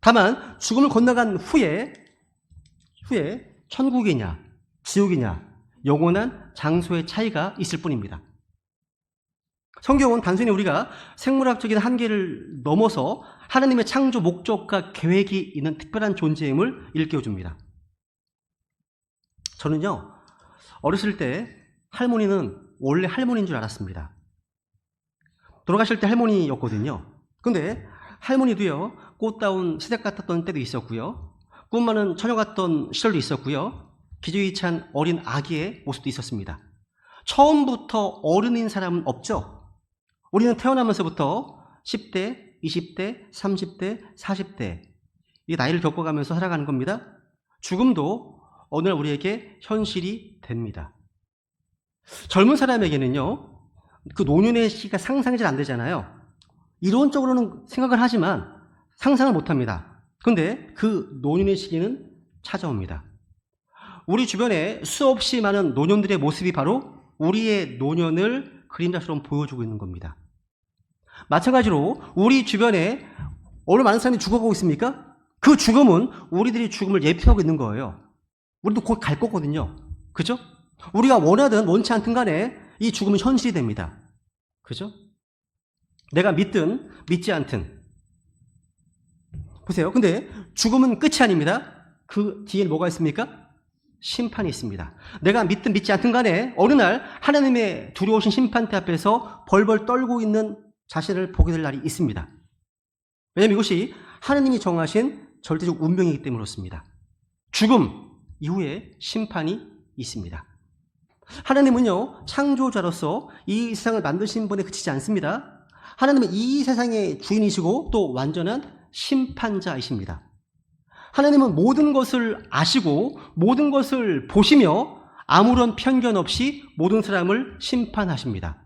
다만 죽음을 건너간 후에 천국이냐 지옥이냐 영원한 장소의 차이가 있을 뿐입니다. 성경은 단순히 우리가 생물학적인 한계를 넘어서 하나님의 창조 목적과 계획이 있는 특별한 존재임을 일깨워줍니다. 저는요 어렸을 때 할머니는 원래 할머니인 줄 알았습니다. 돌아가실 때 할머니였거든요. 근데 할머니도요, 꽃다운 시댁 같았던 때도 있었고요. 꿈 많은 처녀 같던 시절도 있었고요. 기저귀 찬 어린 아기의 모습도 있었습니다. 처음부터 어른인 사람은 없죠. 우리는 태어나면서부터 10대, 20대, 30대, 40대 이 나이를 겪어가면서 살아가는 겁니다. 죽음도 어느 날 우리에게 현실이 됩니다. 젊은 사람에게는요, 그 노년의 시기가 상상이 잘 안 되잖아요. 이론적으로는 생각을 하지만 상상을 못합니다. 그런데 그 노년의 시기는 찾아옵니다. 우리 주변에 수없이 많은 노년들의 모습이 바로 우리의 노년을 그림자처럼 보여주고 있는 겁니다. 마찬가지로 우리 주변에 얼마나 많은 사람이 죽어가고 있습니까? 그 죽음은 우리들이 죽음을 예표하고 있는 거예요. 우리도 곧 갈 거거든요. 그죠? 우리가 원하든 원치 않든 간에 이 죽음은 현실이 됩니다. 그죠? 내가 믿든 믿지 않든. 보세요. 근데 죽음은 끝이 아닙니다. 그 뒤에 뭐가 있습니까? 심판이 있습니다. 내가 믿든 믿지 않든 간에 어느 날 하나님의 두려우신 심판대 앞에서 벌벌 떨고 있는 자신을 보게 될 날이 있습니다. 왜냐하면 이것이 하나님이 정하신 절대적 운명이기 때문에 그렇습니다. 죽음 이후에 심판이 있습니다. 하나님은요, 창조자로서 이 세상을 만드신 분에 그치지 않습니다. 하나님은 이 세상의 주인이시고 또 완전한 심판자이십니다. 하나님은 모든 것을 아시고 모든 것을 보시며 아무런 편견 없이 모든 사람을 심판하십니다.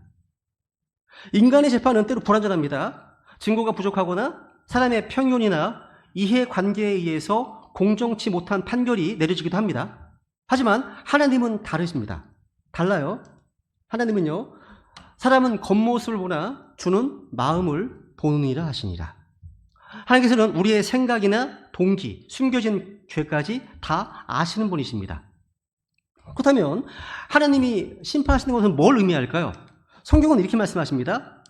인간의 재판은 때로 불완전합니다. 증거가 부족하거나 사람의 편견이나 이해관계에 의해서 공정치 못한 판결이 내려지기도 합니다. 하지만 하나님은 다르십니다. 달라요. 하나님은요, 사람은 겉모습을 보나 주는 마음을 보느니라 하시니라. 하나님께서는 우리의 생각이나 동기, 숨겨진 죄까지 다 아시는 분이십니다. 그렇다면 하나님이 심판하시는 것은 뭘 의미할까요? 성경은 이렇게 말씀하십니다.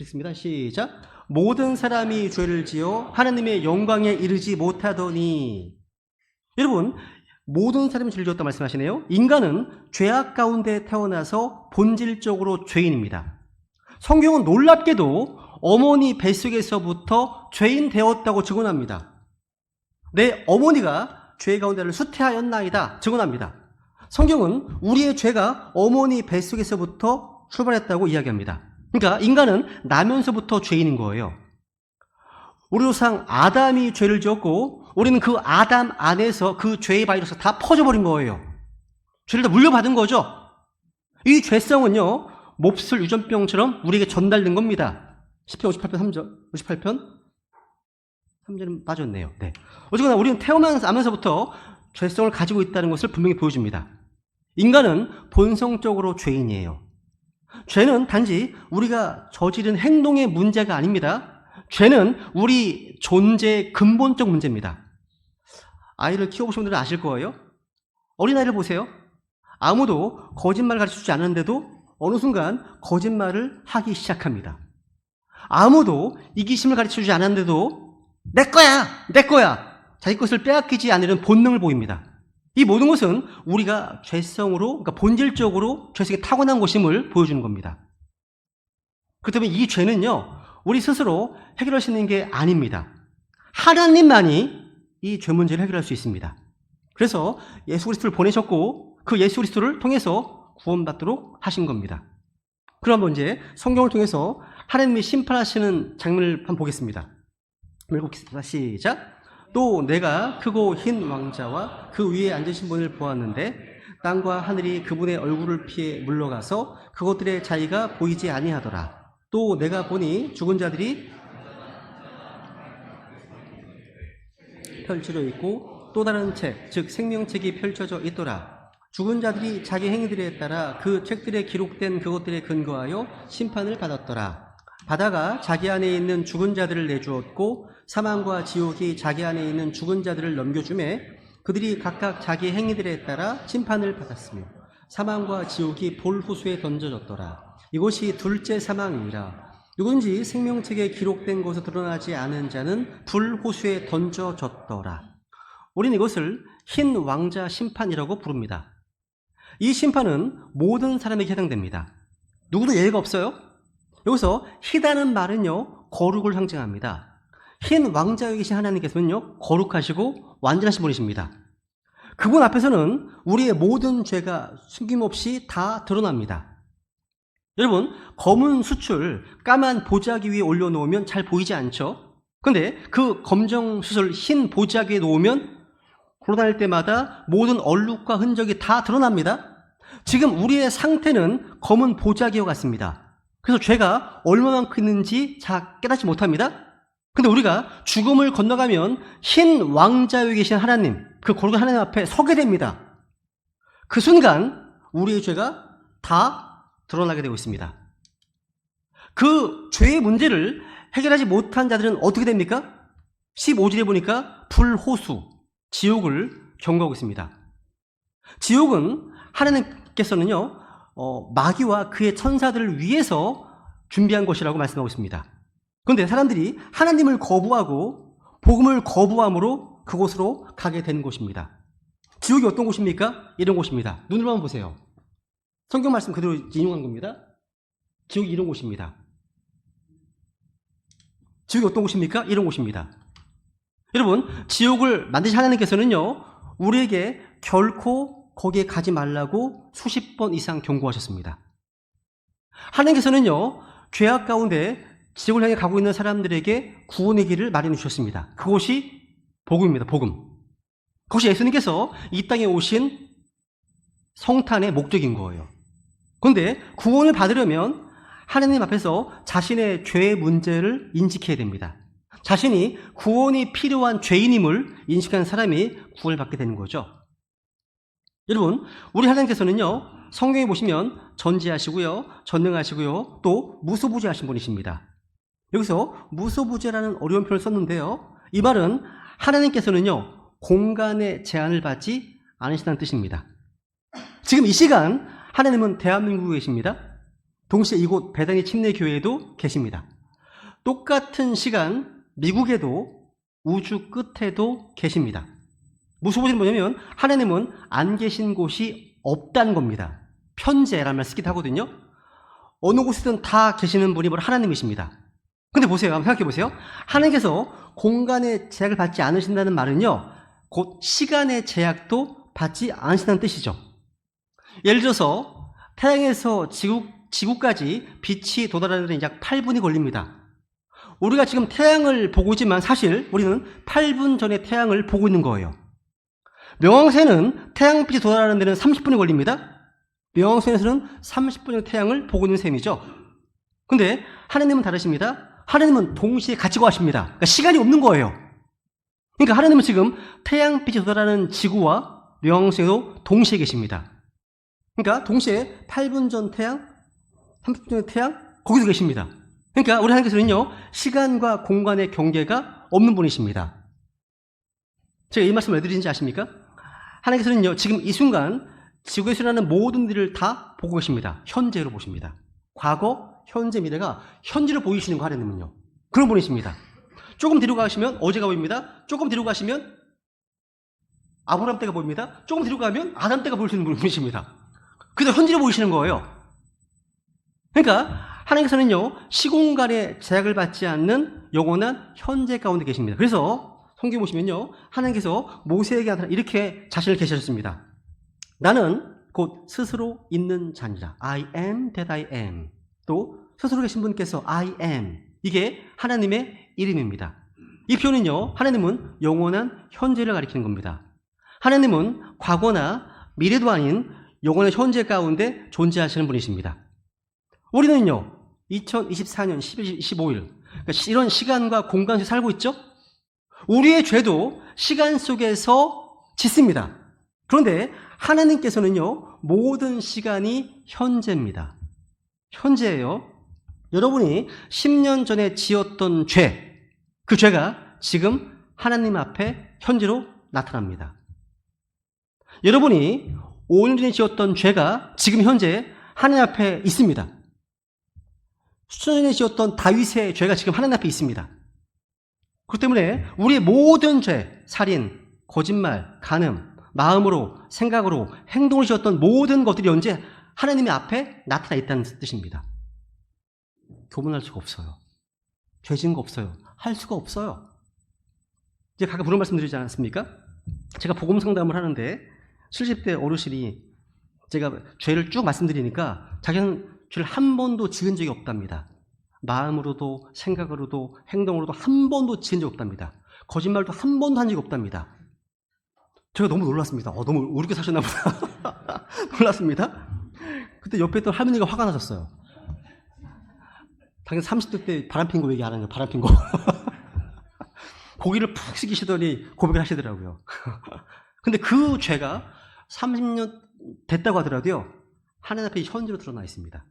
읽습니다. 시작. 모든 사람이 죄를 지어 하나님의 영광에 이르지 못하더니. 여러분, 모든 사람이 죄를 지었다 말씀하시네요. 인간은 죄악 가운데 태어나서 본질적으로 죄인입니다. 성경은 놀랍게도 어머니 뱃속에서부터 죄인 되었다고 증언합니다. 내 어머니가 죄 가운데를 수태하였나이다 증언합니다. 성경은 우리의 죄가 어머니 뱃속에서부터 출발했다고 이야기합니다. 그러니까 인간은 나면서부터 죄인인 거예요. 우리 조상 아담이 죄를 지었고 우리는 그 아담 안에서 그 죄의 바이러스가 다 퍼져버린 거예요. 죄를 다 물려받은 거죠. 이 죄성은요, 몹쓸 유전병처럼 우리에게 전달된 겁니다. 10편 58편 3절, 58편 3절은 빠졌네요. 네. 어쨌거나 우리는 태어나면서부터 죄성을 가지고 있다는 것을 분명히 보여줍니다. 인간은 본성적으로 죄인이에요. 죄는 단지 우리가 저지른 행동의 문제가 아닙니다. 죄는 우리 존재의 근본적 문제입니다. 아이를 키워보신 분들은 아실 거예요. 어린아이를 보세요. 아무도 거짓말을 가르쳐주지 않았는데도 어느 순간 거짓말을 하기 시작합니다. 아무도 이기심을 가르쳐주지 않았는데도 내 거야! 내 거야! 자기 것을 빼앗기지 않으려는 본능을 보입니다. 이 모든 것은 우리가 죄성으로, 그러니까 본질적으로 죄성이 타고난 것임을 보여주는 겁니다. 그렇다면 이 죄는요, 우리 스스로 해결할 수 있는 게 아닙니다. 하나님만이 이 죄 문제를 해결할 수 있습니다. 그래서 예수 그리스도를 보내셨고 그 예수 그리스도를 통해서 구원받도록 하신 겁니다. 그럼 한번 이제 성경을 통해서 하나님이 심판하시는 장면을 한번 보겠습니다. 읽겠습니다. 시작. 또 내가 크고 흰 왕자와 그 위에 앉으신 분을 보았는데 땅과 하늘이 그분의 얼굴을 피해 물러가서 그것들의 자리가 보이지 아니하더라. 또 내가 보니 죽은 자들이 펼쳐져 있고 또 다른 책, 즉 생명책이 펼쳐져 있더라. 죽은 자들이 자기 행위들에 따라 그 책들에 기록된 그것들에 근거하여 심판을 받았더라. 바다가 자기 안에 있는 죽은 자들을 내주었고 사망과 지옥이 자기 안에 있는 죽은 자들을 넘겨주매 그들이 각각 자기 행위들에 따라 심판을 받았으며 사망과 지옥이 볼 호수에 던져졌더라. 이것이 둘째 사망이니라. 누군지 생명책에 기록된 것으로 드러나지 않은 자는 불 호수에 던져졌더라. 우리는 이것을 흰 왕자 심판이라고 부릅니다. 이 심판은 모든 사람에게 해당됩니다. 누구도 예외가 없어요. 여기서 희다는 말은요, 거룩을 상징합니다. 흰 왕자에 계신 하나님께서는요, 거룩하시고 완전하신 분이십니다. 그분 앞에서는 우리의 모든 죄가 숨김없이 다 드러납니다. 여러분, 검은 수출 까만 보자기 위에 올려놓으면 잘 보이지 않죠? 근데 그 검정 수술 흰 보자기에 놓으면 걸어다닐 때마다 모든 얼룩과 흔적이 다 드러납니다. 지금 우리의 상태는 검은 보자기와 같습니다. 그래서 죄가 얼마만큼 있는지 잘 깨닫지 못합니다. 근데 우리가 죽음을 건너가면 흰 왕자 위에 계신 하나님, 그 거룩한 하나님 앞에 서게 됩니다. 그 순간 우리의 죄가 다 드러나게 되고 있습니다. 그 죄의 문제를 해결하지 못한 자들은 어떻게 됩니까? 15절에 보니까 불호수, 지옥을 경고하고 있습니다. 지옥은 하나님께서는요, 마귀와 그의 천사들을 위해서 준비한 것이라고 말씀하고 있습니다. 그런데 사람들이 하나님을 거부하고 복음을 거부함으로 그곳으로 가게 되는 곳입니다. 지옥이 어떤 곳입니까? 이런 곳입니다. 눈으로 한번 보세요. 성경 말씀 그대로 인용한 겁니다. 지옥이 이런 곳입니다. 지옥이 어떤 곳입니까? 이런 곳입니다. 여러분, 지옥을 만드신 하나님께서는요, 우리에게 결코 거기에 가지 말라고 수십 번 이상 경고하셨습니다. 하나님께서는요, 죄악 가운데 지옥을 향해 가고 있는 사람들에게 구원의 길을 마련해 주셨습니다. 그것이 복음입니다. 복음. 그것이 예수님께서 이 땅에 오신 성탄의 목적인 거예요. 그런데 구원을 받으려면 하나님 앞에서 자신의 죄의 문제를 인식해야 됩니다. 자신이 구원이 필요한 죄인임을 인식한 사람이 구원을 받게 되는 거죠. 여러분, 우리 하나님께서는요, 성경에 보시면 전지하시고요, 전능하시고요, 또 무소부재하신 분이십니다. 여기서 무소부재라는 어려운 표현을 썼는데요, 이 말은 하나님께서는요, 공간의 제한을 받지 않으시다는 뜻입니다. 지금 이 시간 하나님은 대한민국에 계십니다. 동시에 이곳 베다니 침례교회에도 계십니다. 똑같은 시간 미국에도 우주 끝에도 계십니다. 무소부재는 뭐냐면 하나님은 안 계신 곳이 없다는 겁니다. 편재라는 말 쓰기도 하거든요. 어느 곳이든 다 계시는 분이 바로 하나님이십니다. 근데 보세요. 한번 생각해 보세요. 하나님께서 공간의 제약을 받지 않으신다는 말은요, 곧 시간의 제약도 받지 않으신다는 뜻이죠. 예를 들어서 태양에서 지구까지 빛이 도달하는 데는 약 8분이 걸립니다. 우리가 지금 태양을 보고 있지만 사실 우리는 8분 전에 태양을 보고 있는 거예요. 명왕星태양빛이 도달하는 데는 30분이 걸립니다. 명왕星에서는 30분 전에 태양을 보고 있는 셈이죠. 근데 하나님은 다르십니다. 하나님은 동시에 같이 거하십니다. 그러니까 시간이 없는 거예요. 그러니까 하나님은 지금 태양빛이 도달하는 지구와 명왕星에도 동시에 계십니다. 그러니까 동시에 8분 전 태양, 30분 전의 태양, 거기도 계십니다. 그러니까 우리 하나님께서는요, 시간과 공간의 경계가 없는 분이십니다. 제가 이 말씀을 왜 드리는지 아십니까? 하나님께서는요, 지금 이 순간 지구에서 일어나는 모든 일을 다 보고 계십니다. 현재로 보십니다. 과거, 현재, 미래가 현재로 보이시는 거 하나님은요. 그런 분이십니다. 조금 뒤로 가시면 어제가 보입니다. 조금 뒤로 가시면 아브라함 때가 보입니다. 조금 뒤로 가면 아담 때가 보이시는 분이십니다. 그래서 현재로 보이시는 거예요. 그러니까 하나님께서는요, 시공간의 제약을 받지 않는 영원한 현재 가운데 계십니다. 그래서 성경 보시면요, 하나님께서 모세에게 이렇게 자신을 계시셨습니다. 나는 곧 스스로 있는 자니라. I am that I am. 또 스스로 계신 분께서 I am. 이게 하나님의 이름입니다. 이 표현은요, 하나님은 영원한 현재를 가리키는 겁니다. 하나님은 과거나 미래도 아닌 영원한 현재 가운데 존재하시는 분이십니다. 우리는요, 2024년 11월 25일, 그러니까 이런 시간과 공간 속에 살고 있죠? 우리의 죄도 시간 속에서 짓습니다. 그런데 하나님께서는요, 모든 시간이 현재입니다. 현재예요. 여러분이 10년 전에 지었던 죄, 그 죄가 지금 하나님 앞에 현재로 나타납니다. 여러분이 5년 전에 지었던 죄가 지금 현재 하나님 앞에 있습니다. 수천 년 전에 지었던 다윗의 죄가 지금 하나님 앞에 있습니다. 그렇기 때문에 우리의 모든 죄, 살인, 거짓말, 간음, 마음으로, 생각으로, 행동을 지었던 모든 것들이 언제 하나님의 앞에 나타나 있다는 뜻입니다. 구분할 수가 없어요. 죄 지은 거 없어요. 할 수가 없어요. 이제 가끔 그런 말씀 드리지 않았습니까? 제가 복음 상담을 하는데 70대 어르신이 제가 죄를 쭉 말씀드리니까 자기는 죄를 한 번도 지은 적이 없답니다. 마음으로도 생각으로도 행동으로도 한 번도 지은 적이 없답니다. 거짓말도 한 번도 한 적이 없답니다. 제가 너무 놀랐습니다. 너무 어렵게 사셨나 보다. 놀랐습니다. 그때 옆에 있던 할머니가 화가 나셨어요. 당연히 30대 때 바람핀 거 얘기 안 하는 거예요. 바람핀 거. 고기를 푹 숙이시더니 고백을 하시더라고요. 근데 그 죄가 30년 됐다고 하더라도요. 하나님 앞에 현재로 드러나 있습니다.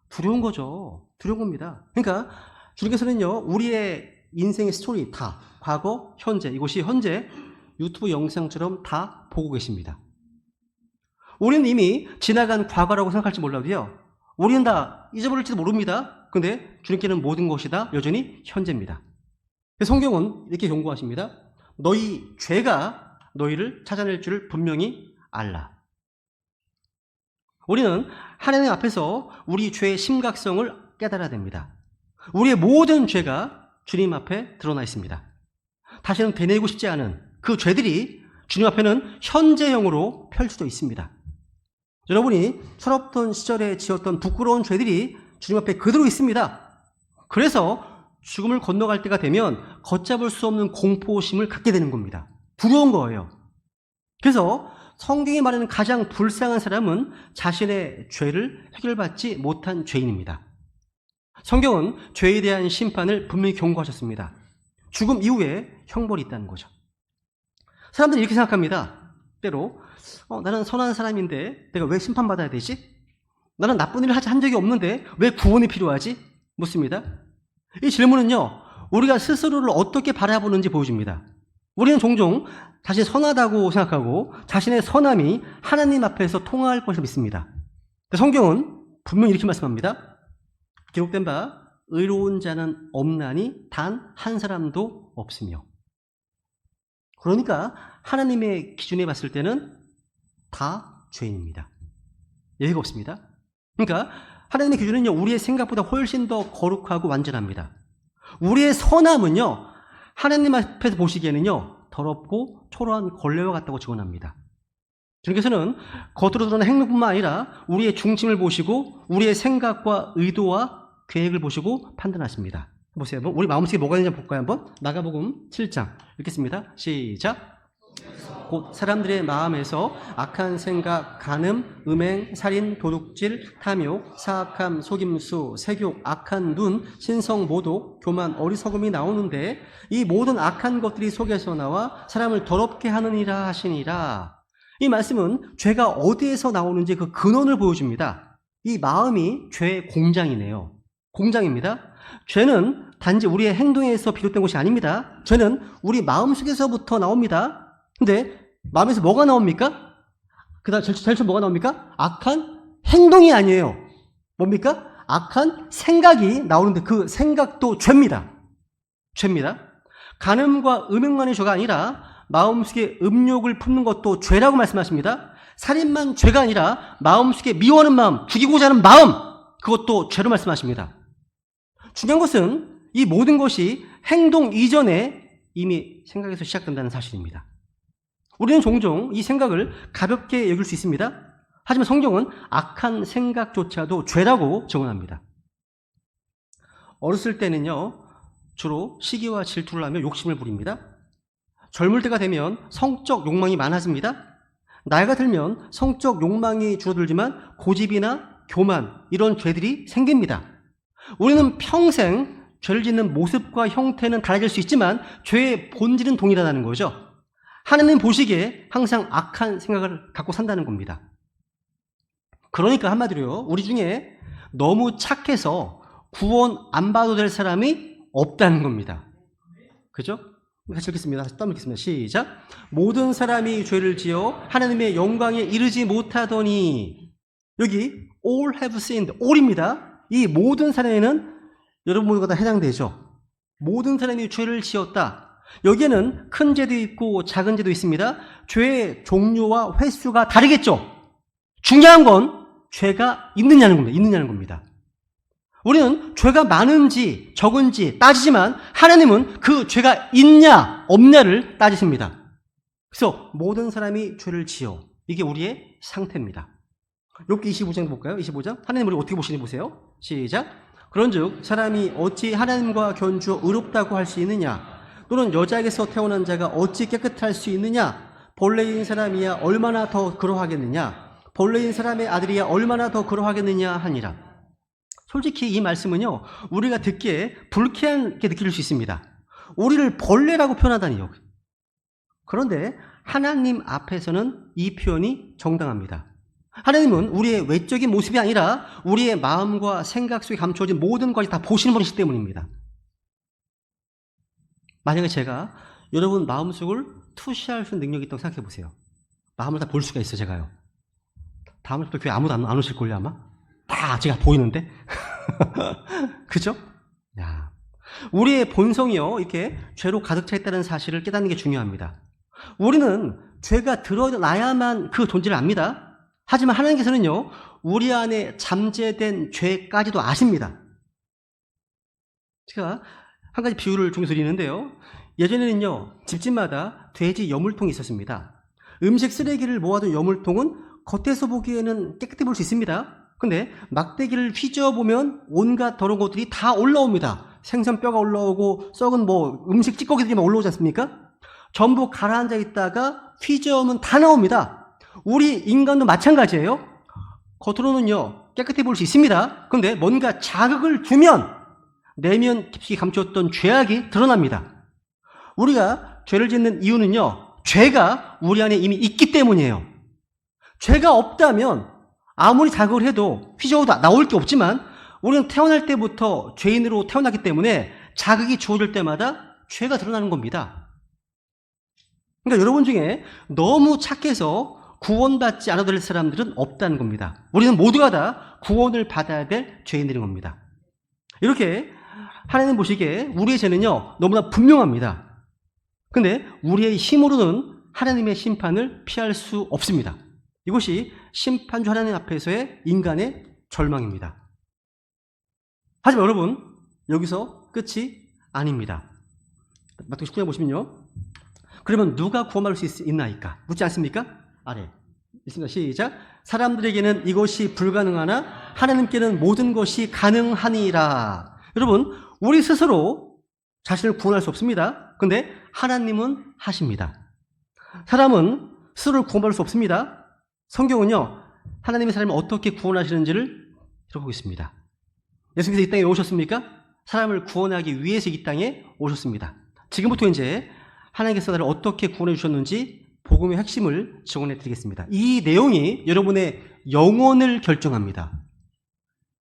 두려운 거죠. 두려운 겁니다. 그러니까 주님께서는요. 우리의 인생의 스토리 다 과거, 현재 이것이 현재 유튜브 영상처럼 다 보고 계십니다. 우리는 이미 지나간 과거라고 생각할지 몰라도요. 우리는 다 잊어버릴지도 모릅니다. 그런데 주님께는 모든 것이 다 여전히 현재입니다. 성경은 이렇게 경고하십니다. 너희 죄가 너희를 찾아낼 줄을 분명히 알라. 우리는 하나님 앞에서 우리 죄의 심각성을 깨달아야 됩니다. 우리의 모든 죄가 주님 앞에 드러나 있습니다. 다시는 되뇌고 싶지 않은 그 죄들이 주님 앞에는 현재형으로 펼쳐져 있습니다. 여러분이 철없던 시절에 지었던 부끄러운 죄들이 주님 앞에 그대로 있습니다. 그래서 죽음을 건너갈 때가 되면 걷잡을 수 없는 공포심을 갖게 되는 겁니다. 두려운 거예요. 그래서 성경이 말하는 가장 불쌍한 사람은 자신의 죄를 해결받지 못한 죄인입니다. 성경은 죄에 대한 심판을 분명히 경고하셨습니다. 죽음 이후에 형벌이 있다는 거죠. 사람들이 이렇게 생각합니다. 때로 나는 선한 사람인데 내가 왜 심판받아야 되지? 나는 나쁜 일을 한 적이 없는데 왜 구원이 필요하지? 묻습니다. 이 질문은요. 우리가 스스로를 어떻게 바라보는지 보여줍니다. 우리는 종종 자신이 선하다고 생각하고 자신의 선함이 하나님 앞에서 통할 것을 믿습니다. 성경은 분명히 이렇게 말씀합니다. 기록된 바 의로운 자는 없나니 단 한 사람도 없으며. 그러니까 하나님의 기준에 봤을 때는 다 죄인입니다. 예의가 없습니다. 그러니까 하나님의 기준은요. 우리의 생각보다 훨씬 더 거룩하고 완전합니다. 우리의 선함은요. 하나님 앞에서 보시기에는요. 더럽고 초라한 걸레와 같다고 증언합니다. 주님께서는 겉으로 드러나는 행동뿐만 아니라 우리의 중심을 보시고 우리의 생각과 의도와 계획을 보시고 판단하십니다. 보세요. 우리 마음속에 뭐가 있는지 볼까요? 한번 마가복음 7장 읽겠습니다. 시작. 곧 사람들의 마음에서 악한 생각, 간음, 음행, 살인, 도둑질, 탐욕, 사악함, 속임수, 세욕, 악한 눈, 신성, 모독, 교만, 어리석음이 나오는데 이 모든 악한 것들이 속에서 나와 사람을 더럽게 하느니라 하시니라. 이 말씀은 죄가 어디에서 나오는지 그 근원을 보여줍니다. 이 마음이 죄의 공장이네요. 공장입니다. 죄는 단지 우리의 행동에서 비롯된 것이 아닙니다. 죄는 우리 마음속에서부터 나옵니다. 근데 마음에서 뭐가 나옵니까? 그 다음 제일 처음 뭐가 나옵니까? 악한 행동이 아니에요. 뭡니까? 악한 생각이 나오는데 그 생각도 죄입니다. 죄입니다. 간음과 음행만이 죄가 아니라 마음속에 음욕을 품는 것도 죄라고 말씀하십니다. 살인만 죄가 아니라 마음속에 미워하는 마음, 죽이고자 하는 마음, 그것도 죄로 말씀하십니다. 중요한 것은 이 모든 것이 행동 이전에 이미 생각에서 시작된다는 사실입니다. 우리는 종종 이 생각을 가볍게 여길 수 있습니다. 하지만 성경은 악한 생각조차도 죄라고 증언합니다. 어렸을 때는요, 주로 시기와 질투를 하며 욕심을 부립니다. 젊을 때가 되면 성적 욕망이 많아집니다. 나이가 들면 성적 욕망이 줄어들지만 고집이나 교만, 이런 죄들이 생깁니다. 우리는 평생 죄를 짓는 모습과 형태는 달라질 수 있지만 죄의 본질은 동일하다는 거죠. 하나님 보시기에 항상 악한 생각을 갖고 산다는 겁니다. 그러니까 한마디로요, 우리 중에 너무 착해서 구원 안 받아도 될 사람이 없다는 겁니다. 그죠? 같이 읽겠습니다. 다시 읽겠습니다. 시작. 모든 사람이 죄를 지어 하나님의 영광에 이르지 못하더니, 여기 all have sinned, all입니다. 이 모든 사람에는 여러분 모두가 다 해당되죠. 모든 사람이 죄를 지었다. 여기에는 큰 죄도 있고 작은 죄도 있습니다. 죄의 종류와 횟수가 다르겠죠. 중요한 건 죄가 있느냐는 겁니다. 있느냐는 겁니다. 우리는 죄가 많은지 적은지 따지지만 하나님은 그 죄가 있냐 없냐를 따지십니다. 그래서 모든 사람이 죄를 지어. 이게 우리의 상태입니다. 욥기 25장 볼까요? 25장. 하나님 우리 어떻게 보시니 보세요. 시작. 그런즉 사람이 어찌 하나님과 견주어 의롭다고 할 수 있느냐? 또는 여자에게서 태어난 자가 어찌 깨끗할 수 있느냐? 본래인 사람이야 얼마나 더 그러하겠느냐? 본래인 사람의 아들이야 얼마나 더 그러하겠느냐 하니라. 솔직히 이 말씀은요, 우리가 듣기에 불쾌하게 느낄 수 있습니다. 우리를 벌레라고 표현하다니요. 그런데 하나님 앞에서는 이 표현이 정당합니다. 하나님은 우리의 외적인 모습이 아니라 우리의 마음과 생각 속에 감춰진 모든 것이 다 보시는 분이시기 때문입니다. 만약에 제가 여러분 마음속을 투시할 수 있는 능력이 있다고 생각해 보세요. 마음을 다 볼 수가 있어요, 제가요. 다음부터 교회 아무도 안 오실걸요, 아마? 다 제가 보이는데? 그죠? 야, 우리의 본성이요, 이렇게 죄로 가득 차 있다는 사실을 깨닫는 게 중요합니다. 우리는 죄가 드러나야만 그 존재를 압니다. 하지만 하나님께서는요, 우리 안에 잠재된 죄까지도 아십니다. 제가 한 가지 비유를 중에서 드리는데요. 예전에는요, 집집마다 돼지 여물통이 있었습니다. 음식 쓰레기를 모아둔 여물통은 겉에서 보기에는 깨끗해 보일 수 있습니다. 근데 막대기를 휘저어보면 온갖 더러운 것들이 다 올라옵니다. 생선뼈가 올라오고 썩은 음식 찌꺼기들이 막 올라오지 않습니까? 전부 가라앉아 있다가 휘저으면 다 나옵니다. 우리 인간도 마찬가지예요. 겉으로는요, 깨끗해 보일 수 있습니다. 그런데 뭔가 자극을 주면 내면 깊이 감추었던 죄악이 드러납니다. 우리가 죄를 짓는 이유는요, 죄가 우리 안에 이미 있기 때문이에요. 죄가 없다면 아무리 자극을 해도 휘저어도 나올 게 없지만 우리는 태어날 때부터 죄인으로 태어났기 때문에 자극이 주어질 때마다 죄가 드러나는 겁니다. 그러니까 여러분 중에 너무 착해서 구원받지 않아도 될 사람들은 없다는 겁니다. 우리는 모두가 다 구원을 받아야 될 죄인들인 겁니다. 이렇게 하나님 보시기에 우리의 죄는요, 너무나 분명합니다. 근데 우리의 힘으로는 하나님의 심판을 피할 수 없습니다. 이것이 심판주 하나님 앞에서의 인간의 절망입니다. 하지만 여러분, 여기서 끝이 아닙니다. 마태복음 19장 보시면요, 그러면 누가 구원받을 수 있나이까? 묻지 않습니까? 아래 있습니다. 시작. 사람들에게는 이것이 불가능하나 하나님께는 모든 것이 가능하니라. 여러분, 우리 스스로 자신을 구원할 수 없습니다. 그런데 하나님은 하십니다. 사람은 스스로를 구원받을 수 없습니다. 성경은요, 하나님의 사람을 어떻게 구원하시는지를 기록하고 있습니다. 예수께서 이 땅에 오셨습니까? 사람을 구원하기 위해서 이 땅에 오셨습니다. 지금부터 이제 하나님께서 나를 어떻게 구원해 주셨는지 복음의 핵심을 증언해 드리겠습니다. 이 내용이 여러분의 영혼을 결정합니다.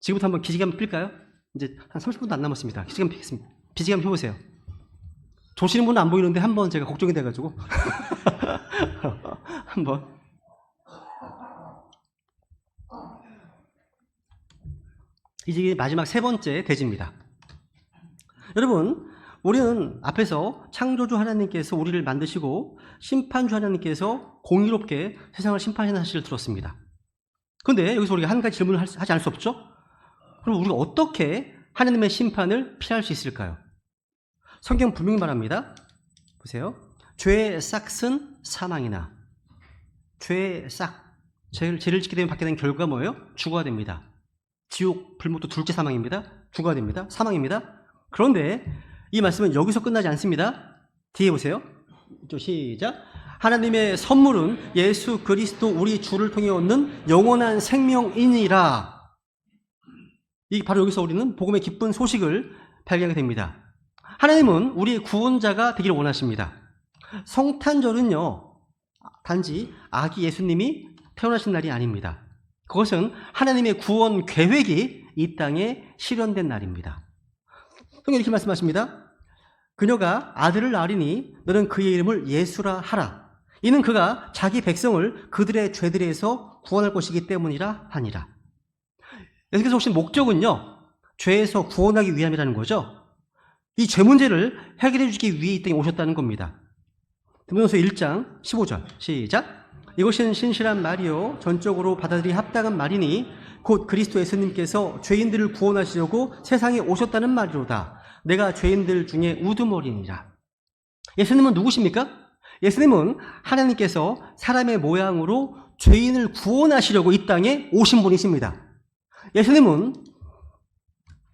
지금부터 한번 기지개 한번 필까요? 이제 한 30분도 안 남았습니다. 기지개 한번 피겠습니다. 기지개 한번 펴보세요. 조시는 분은 안 보이는데 한번 제가 걱정이 돼가지고 한번. 이제 마지막 세 번째 대지입니다. 여러분, 우리는 앞에서 창조주 하나님께서 우리를 만드시고 심판주 하나님께서 공의롭게 세상을 심판하는 사실을 들었습니다. 그런데 여기서 우리가 한 가지 질문을 하지 않을 수 없죠? 그럼 우리가 어떻게 하나님의 심판을 피할 수 있을까요? 성경 분명히 말합니다. 보세요. 죄의 싹은 사망이나, 죄의 싹, 죄를 짓게 되면 받게 된 결과가 뭐예요? 죽어야 됩니다. 지옥, 불못도 둘째 사망입니다. 죽어야 됩니다. 사망입니다. 그런데 이 말씀은 여기서 끝나지 않습니다. 뒤에 보세요. 시작. 하나님의 선물은 예수 그리스도 우리 주를 통해 얻는 영원한 생명이니라. 이 바로 여기서 우리는 복음의 기쁜 소식을 발견하게 됩니다. 하나님은 우리의 구원자가 되기를 원하십니다. 성탄절은요, 단지 아기 예수님이 태어나신 날이 아닙니다. 그것은 하나님의 구원 계획이 이 땅에 실현된 날입니다. 성경이 이렇게 말씀하십니다. 그녀가 아들을 낳으리니 너는 그의 이름을 예수라 하라. 이는 그가 자기 백성을 그들의 죄들에서 구원할 것이기 때문이라 하니라. 예수께서 오신 목적은요, 죄에서 구원하기 위함이라는 거죠. 이 죄 문제를 해결해 주기 위해 이 땅에 오셨다는 겁니다. 디모데후서 1장 15절 시작. 이것은 신실한 말이요 전적으로 받아들이 합당한 말이니 곧 그리스도 예수님께서 죄인들을 구원하시려고 세상에 오셨다는 말이로다. 내가 죄인들 중에 우두머리니라. 예수님은 누구십니까? 예수님은 하나님께서 사람의 모양으로 죄인을 구원하시려고 이 땅에 오신 분이십니다. 예수님은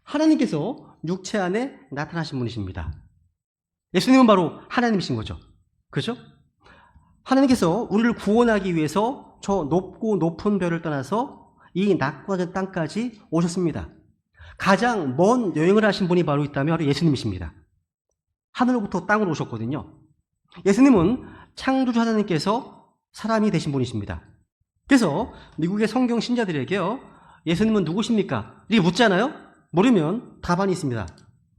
하나님께서 육체 안에 나타나신 분이십니다. 예수님은 바로 하나님이신 거죠. 그렇죠? 하나님께서 우리를 구원하기 위해서 저 높고 높은 별을 떠나서 이 낮고 낮은 땅까지 오셨습니다. 가장 먼 여행을 하신 분이 바로 있다면 바로 예수님이십니다. 하늘로부터 땅으로 오셨거든요. 예수님은 창조주 하나님께서 사람이 되신 분이십니다. 그래서 미국의 성경 신자들에게요, 예수님은 누구십니까? 이렇게 묻잖아요? 모르면 답안이 있습니다.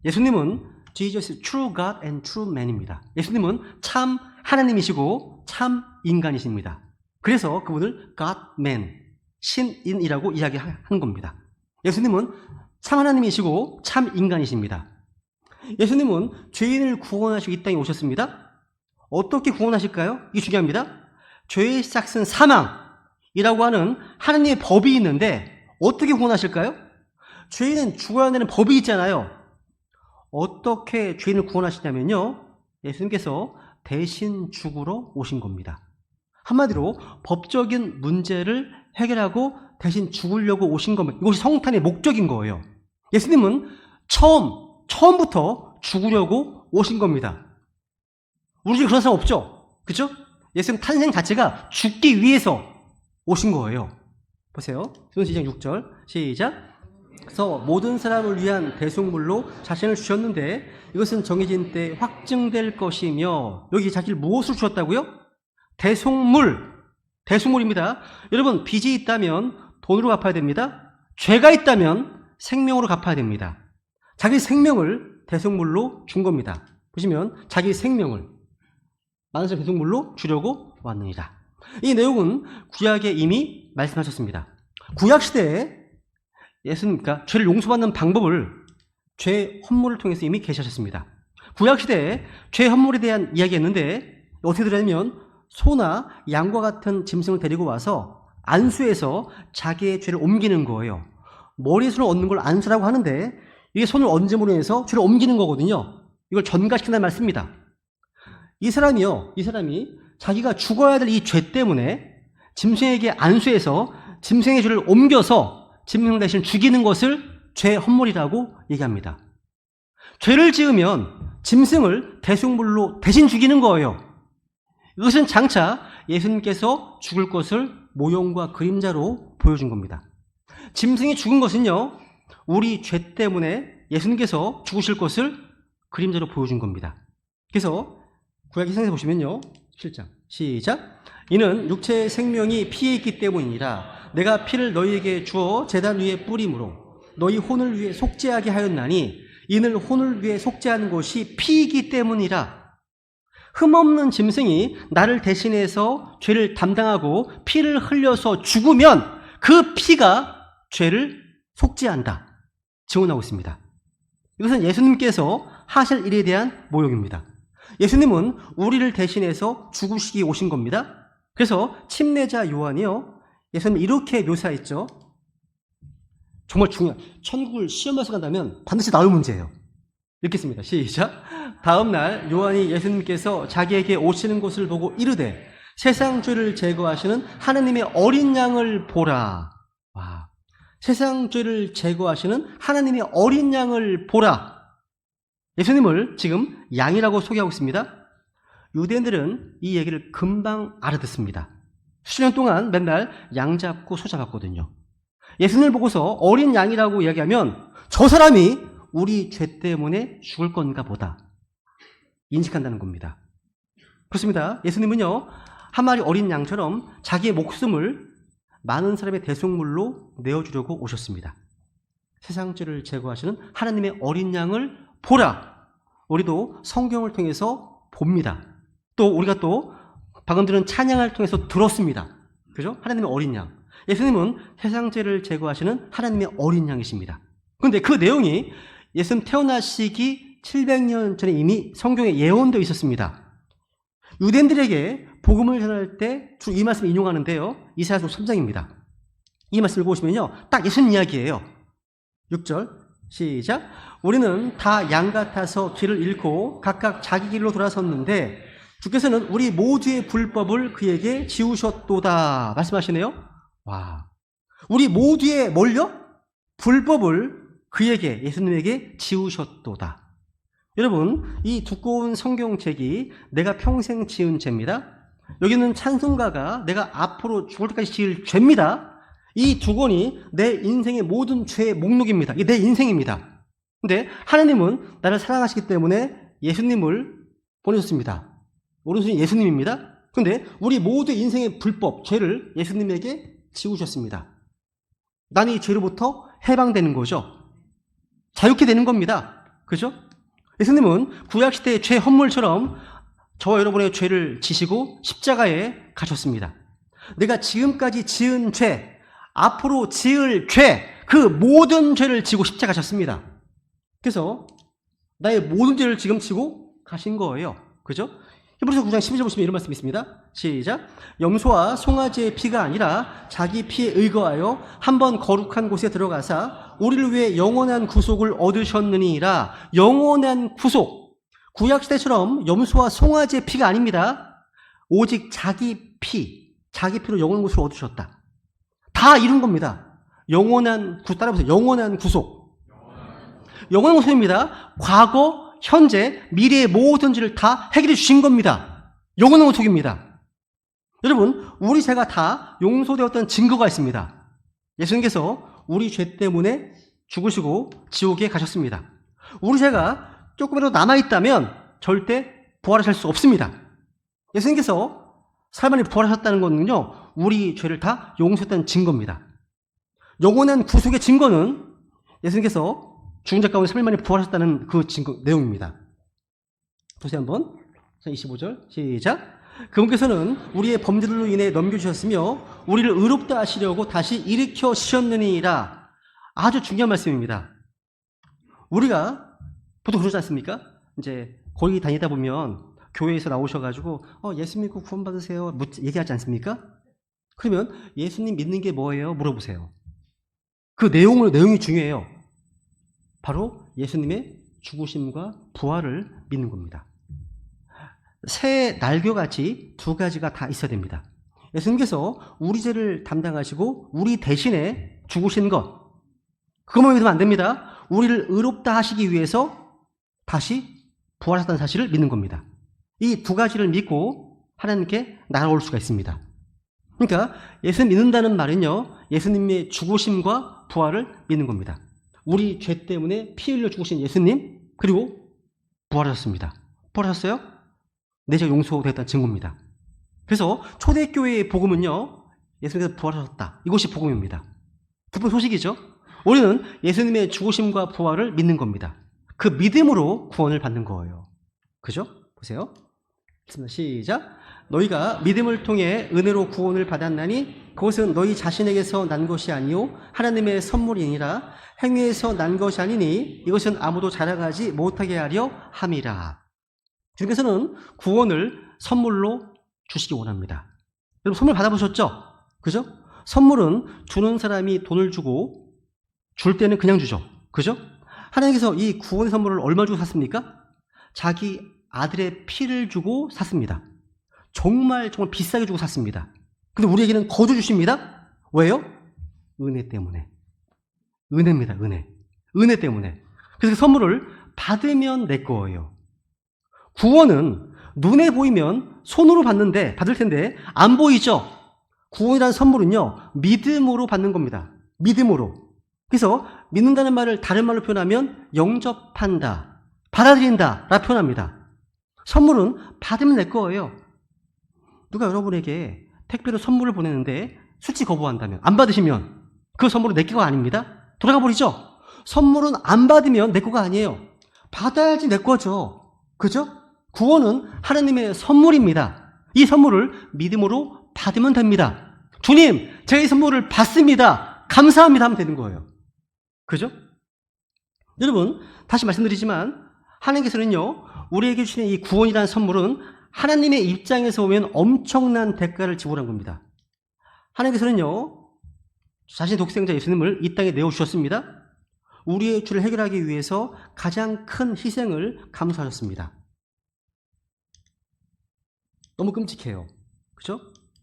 예수님은 Jesus true God and true man입니다. 예수님은 참 하나님이시고 참 인간이십니다. 그래서 그분을 God man, 신인이라고 이야기하는 겁니다. 예수님은 참 하나님이시고 참 인간이십니다. 예수님은 죄인을 구원하시고 이 땅에 오셨습니다. 어떻게 구원하실까요? 이게 중요합니다. 죄의 싹슨 사망이라고 하는 하나님의 법이 있는데 어떻게 구원하실까요? 죄인은 죽어야 되는 법이 있잖아요. 어떻게 죄인을 구원하시냐면요, 예수님께서 대신 죽으러 오신 겁니다. 한마디로 법적인 문제를 해결하고 대신 죽으려고 오신 겁니다. 이것이 성탄의 목적인 거예요. 예수님은 처음부터 죽으려고 오신 겁니다. 우리 중에 그런 사람 없죠? 그렇죠? 예수님 탄생 자체가 죽기 위해서 오신 거예요. 보세요. 시작 6절 시작. 그래서 모든 사람을 위한 대속물로 자신을 주셨는데 이것은 정해진 때 확증될 것이며, 여기 자기를 무엇으로 주셨다고요? 대속물입니다. 여러분, 빚이 있다면 돈으로 갚아야 됩니다. 죄가 있다면 생명으로 갚아야 됩니다. 자기 생명을 대속물로 준 겁니다. 보시면 자기 생명을 많은 사람 대속물로 주려고 왔느니라. 이 내용은 구약에 이미 말씀하셨습니다. 구약 시대에 예수님과 죄를 용서받는 방법을 죄 헌물을 통해서 이미 계시하셨습니다. 구약 시대에 죄 헌물에 대한 이야기였는데 어떻게 들었냐면 소나 양과 같은 짐승을 데리고 와서 안수해서 자기의 죄를 옮기는 거예요. 머리손을 얹는 걸 안수라고 하는데 이게 손을 얹음으로 해서 죄를 옮기는 거거든요. 이걸 전가시킨다는 말씀입니다. 이 사람이 자기가 죽어야 될 이 죄 때문에 짐승에게 안수해서 짐승의 죄를 옮겨서 짐승 대신 죽이는 것을 죄 헌물이라고 얘기합니다. 죄를 지으면 짐승을 대속물로 대신 죽이는 거예요. 이것은 장차 예수님께서 죽을 것을 모형과 그림자로 보여준 겁니다. 짐승이 죽은 것은요, 우리 죄 때문에 예수님께서 죽으실 것을 그림자로 보여준 겁니다. 그래서 구약 성경에 보시면요, 7장 시작. 이는 육체의 생명이 피에 있기 때문이라. 내가 피를 너희에게 주어 제단 위에 뿌림으로 너희 혼을 위해 속죄하게 하였나니 이는 혼을 위해 속죄하는 것이 피이기 때문이라. 흠없는 짐승이 나를 대신해서 죄를 담당하고 피를 흘려서 죽으면 그 피가 죄를 속죄한다 증언하고 있습니다. 이것은 예수님께서 하실 일에 대한 모욕입니다. 예수님은 우리를 대신해서 죽으시기 오신 겁니다. 그래서 침례자 요한이요, 예수님 이렇게 묘사했죠. 정말 중요한, 천국을 시험해서 간다면 반드시 나올 문제예요. 읽겠습니다. 시작. 다음 날 요한이 예수님께서 자기에게 오시는 것을 보고 이르되 세상 죄를 제거하시는 하나님의 어린 양을 보라. 와, 세상 죄를 제거하시는 하나님의 어린 양을 보라. 예수님을 지금 양이라고 소개하고 있습니다. 유대인들은 이 얘기를 금방 알아듣습니다. 수년 동안 맨날 양 잡고 소 잡았거든요. 예수님을 보고서 어린 양이라고 이야기하면 저 사람이 우리 죄 때문에 죽을 건가 보다 인식한다는 겁니다. 그렇습니다. 예수님은요, 한 마리 어린 양처럼 자기의 목숨을 많은 사람의 대속물로 내어주려고 오셨습니다. 세상 죄를 제거하시는 하나님의 어린 양을 보라. 우리도 성경을 통해서 봅니다. 또 우리가 또 방금 들은 찬양을 통해서 들었습니다. 그죠? 하나님의 어린 양. 예수님은 세상 죄를 제거하시는 하나님의 어린 양이십니다. 그런데 그 내용이 예수님 태어나시기 700년 전에 이미 성경에 예언되어 있었습니다. 유대인들에게 복음을 전할 때 주로 이 말씀을 인용하는데요. 이사야서 3장입니다. 이 말씀을 보시면요. 딱 예수님 이야기예요. 6절 시작. 우리는 다 양 같아서 길을 잃고 각각 자기 길로 돌아섰는데 주께서는 우리 모두의 불법을 그에게 지우셨도다 말씀하시네요. 와, 우리 모두의 뭘요? 불법을 그에게, 예수님에게 지우셨도다. 여러분, 이 두꺼운 성경책이 내가 평생 지은 죄입니다. 여기는 찬송가가 내가 앞으로 죽을 때까지 지을 죄입니다. 이 두 권이 내 인생의 모든 죄의 목록입니다. 이게 내 인생입니다. 근데 하나님은 나를 사랑하시기 때문에 예수님을 보내셨습니다. 오른손이 예수님입니다. 근데 우리 모두의 인생의 불법, 죄를 예수님에게 지우셨습니다. 나는 이 죄로부터 해방되는 거죠. 자유케 되는 겁니다. 그죠? 예수님은 구약시대의 죄 헌물처럼 저와 여러분의 죄를 지시고 십자가에 가셨습니다. 내가 지금까지 지은 죄, 앞으로 지을 죄, 그 모든 죄를 지고 십자가에 가셨습니다. 그래서 나의 모든 죄를 지금 지고 가신 거예요. 그죠? 히브리서 9장 12절 보시면 이런 말씀이 있습니다. 시작. 염소와 송아지의 피가 아니라 자기 피에 의거하여 한번 거룩한 곳에 들어가사 우리를 위해 영원한 구속을 얻으셨느니라. 영원한 구속. 구약시대처럼 염소와 송아지의 피가 아닙니다. 오직 자기 피로 영원한 구속을 얻으셨다. 다 이룬 겁니다. 영원한 구속, 따라해보세요. 영원한 구속. 영원한 구속입니다. 과거, 현재, 미래의 모든 죄를 다 해결해 주신 겁니다. 영원한 구속입니다. 여러분, 우리 죄가 다 용서되었다는 증거가 있습니다. 예수님께서 우리 죄 때문에 죽으시고 지옥에 가셨습니다. 우리 죄가 조금이라도 남아있다면 절대 부활하실 수 없습니다. 예수님께서 사흘 부활하셨다는 것은요, 우리 죄를 다 용서했다는 증거입니다. 영원한 구속의 증거는 예수님께서 죽은 자 가운데 3일 만에 부활하셨다는 그 증거, 내용입니다. 보세요 한번. 25절 시작. 그분께서는 우리의 범죄들로 인해 넘겨주셨으며 우리를 의롭다 하시려고 다시 일으켜 주셨느니라. 아주 중요한 말씀입니다. 우리가 보통 그러지 않습니까? 이제 거기 다니다 보면 교회에서 나오셔가지고 예수 믿고 구원 받으세요 얘기하지 않습니까? 그러면 예수님 믿는 게 뭐예요? 물어보세요. 그 내용이 중요해요. 바로 예수님의 죽으심과 부활을 믿는 겁니다. 새 날개같이 두 가지가 다 있어야 됩니다. 예수님께서 우리 죄를 담당하시고 우리 대신에 죽으신 것, 그것만 믿으면 안 됩니다. 우리를 의롭다 하시기 위해서 다시 부활하셨다는 사실을 믿는 겁니다. 이 두 가지를 믿고 하나님께 날아올 수가 있습니다. 그러니까 예수님 믿는다는 말은요, 예수님의 죽으심과 부활을 믿는 겁니다. 우리 죄 때문에 피 흘려 죽으신 예수님, 그리고 부활하셨습니다. 부활하셨어요? 내 죄가 용서되었다는 증거입니다. 그래서 초대교회의 복음은요, 예수님께서 부활하셨다. 이것이 복음입니다. 기쁜 소식이죠. 우리는 예수님의 죽으심과 부활을 믿는 겁니다. 그 믿음으로 구원을 받는 거예요. 그죠? 보세요. 시작. 너희가 믿음을 통해 은혜로 구원을 받았나니 그것은 너희 자신에게서 난 것이 아니요 하나님의 선물이니라. 행위에서 난 것이 아니니 이것은 아무도 자랑하지 못하게 하려 함이라. 주님께서는 구원을 선물로 주시기 원합니다. 여러분 선물 받아보셨죠? 그죠? 선물은 주는 사람이 돈을 주고 줄 때는 그냥 주죠. 그죠? 하나님께서 이 구원의 선물을 얼마 주고 샀습니까? 자기 아들의 피를 주고 샀습니다. 정말 비싸게 주고 샀습니다. 근데 우리에게는 거저 주십니다. 왜요? 은혜 때문에. 은혜입니다. 은혜 때문에. 그래서 그 선물을 받으면 내 거예요. 구원은 눈에 보이면 손으로 받을 텐데 안 보이죠? 구원이라는 선물은요, 믿음으로 받는 겁니다. 믿음으로. 그래서 믿는다는 말을 다른 말로 표현하면 영접한다, 받아들인다 라고 표현합니다. 선물은 받으면 내 거예요. 누가 여러분에게 택배로 선물을 보내는데 수치 거부한다면, 안 받으시면 그 선물은 내 거가 아닙니다. 돌아가 버리죠? 선물은 안 받으면 내 거가 아니에요. 받아야지 내 거죠. 그죠? 구원은 하나님의 선물입니다. 이 선물을 믿음으로 받으면 됩니다. 주님, 제가 이 선물을 받습니다. 감사합니다 하면 되는 거예요. 그죠? 여러분, 다시 말씀드리지만 하나님께서는요, 우리에게 주시는 이 구원이라는 선물은 하나님의 입장에서 보면 엄청난 대가를 지불한 겁니다. 하나님께서는요, 자신의 독생자 예수님을 이 땅에 내어주셨습니다. 우리의 죄를 해결하기 위해서 가장 큰 희생을 감수하셨습니다. 너무 끔찍해요. 그죠?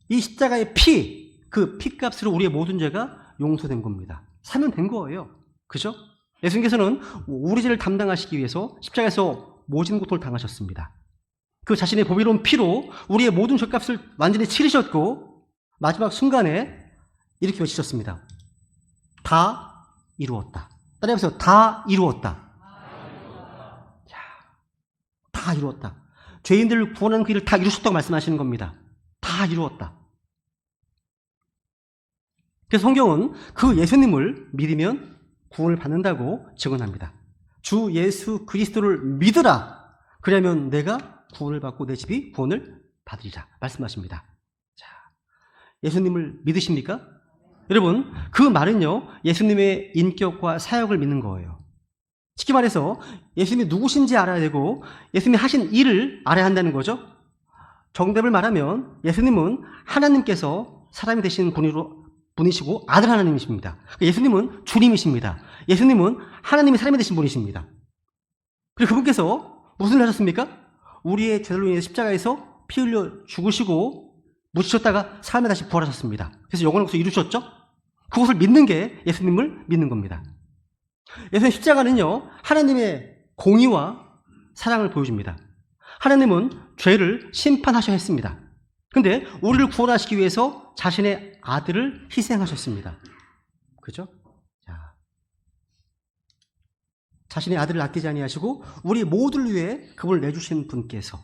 이 십자가의 피, 그 피값으로 우리의 모든 죄가 용서된 겁니다. 사면 된 거예요. 그죠? 예수님께서는 우리 죄를 담당하시기 위해서 십자가에서 모진 고통을 당하셨습니다. 그 자신의 보배로운 피로 우리의 모든 죄값을 완전히 치르셨고 마지막 순간에 이렇게 외치셨습니다. 다 이루었다. 따라해보세요. 다 이루었다. 다 이루었다. 죄인들을 구원하는 그 일을 다 이루셨다고 말씀하시는 겁니다. 다 이루었다. 그래서 성경은 그 예수님을 믿으면 구원을 받는다고 증언합니다. 주 예수 그리스도를 믿으라. 그러면 내가 구원을 받고 내 집이 구원을 받으리라 말씀하십니다. 자, 예수님을 믿으십니까? 여러분, 그 말은요, 예수님의 인격과 사역을 믿는 거예요. 쉽게 말해서 예수님이 누구신지 알아야 되고 예수님이 하신 일을 알아야 한다는 거죠. 정답을 말하면 예수님은 하나님께서 사람이 되신 분이시고 아들 하나님이십니다. 예수님은 주님이십니다. 예수님은 하나님이 사람이 되신 분이십니다. 그리고 그분께서 무슨 일 하셨습니까? 우리의 죄로 인해 십자가에서 피 흘려 죽으시고 묻히셨다가 삶에 다시 부활하셨습니다. 그래서 영원한 것을 이루셨죠? 그것을 믿는 게 예수님을 믿는 겁니다. 예수님 십자가는요, 하나님의 공의와 사랑을 보여줍니다. 하나님은 죄를 심판하셔야 했습니다. 근데 우리를 구원하시기 위해서 자신의 아들을 희생하셨습니다. 그죠? 자, 자신의 아들을 아끼지 아니하시고 우리 모두를 위해 그분을 내주신 분께서,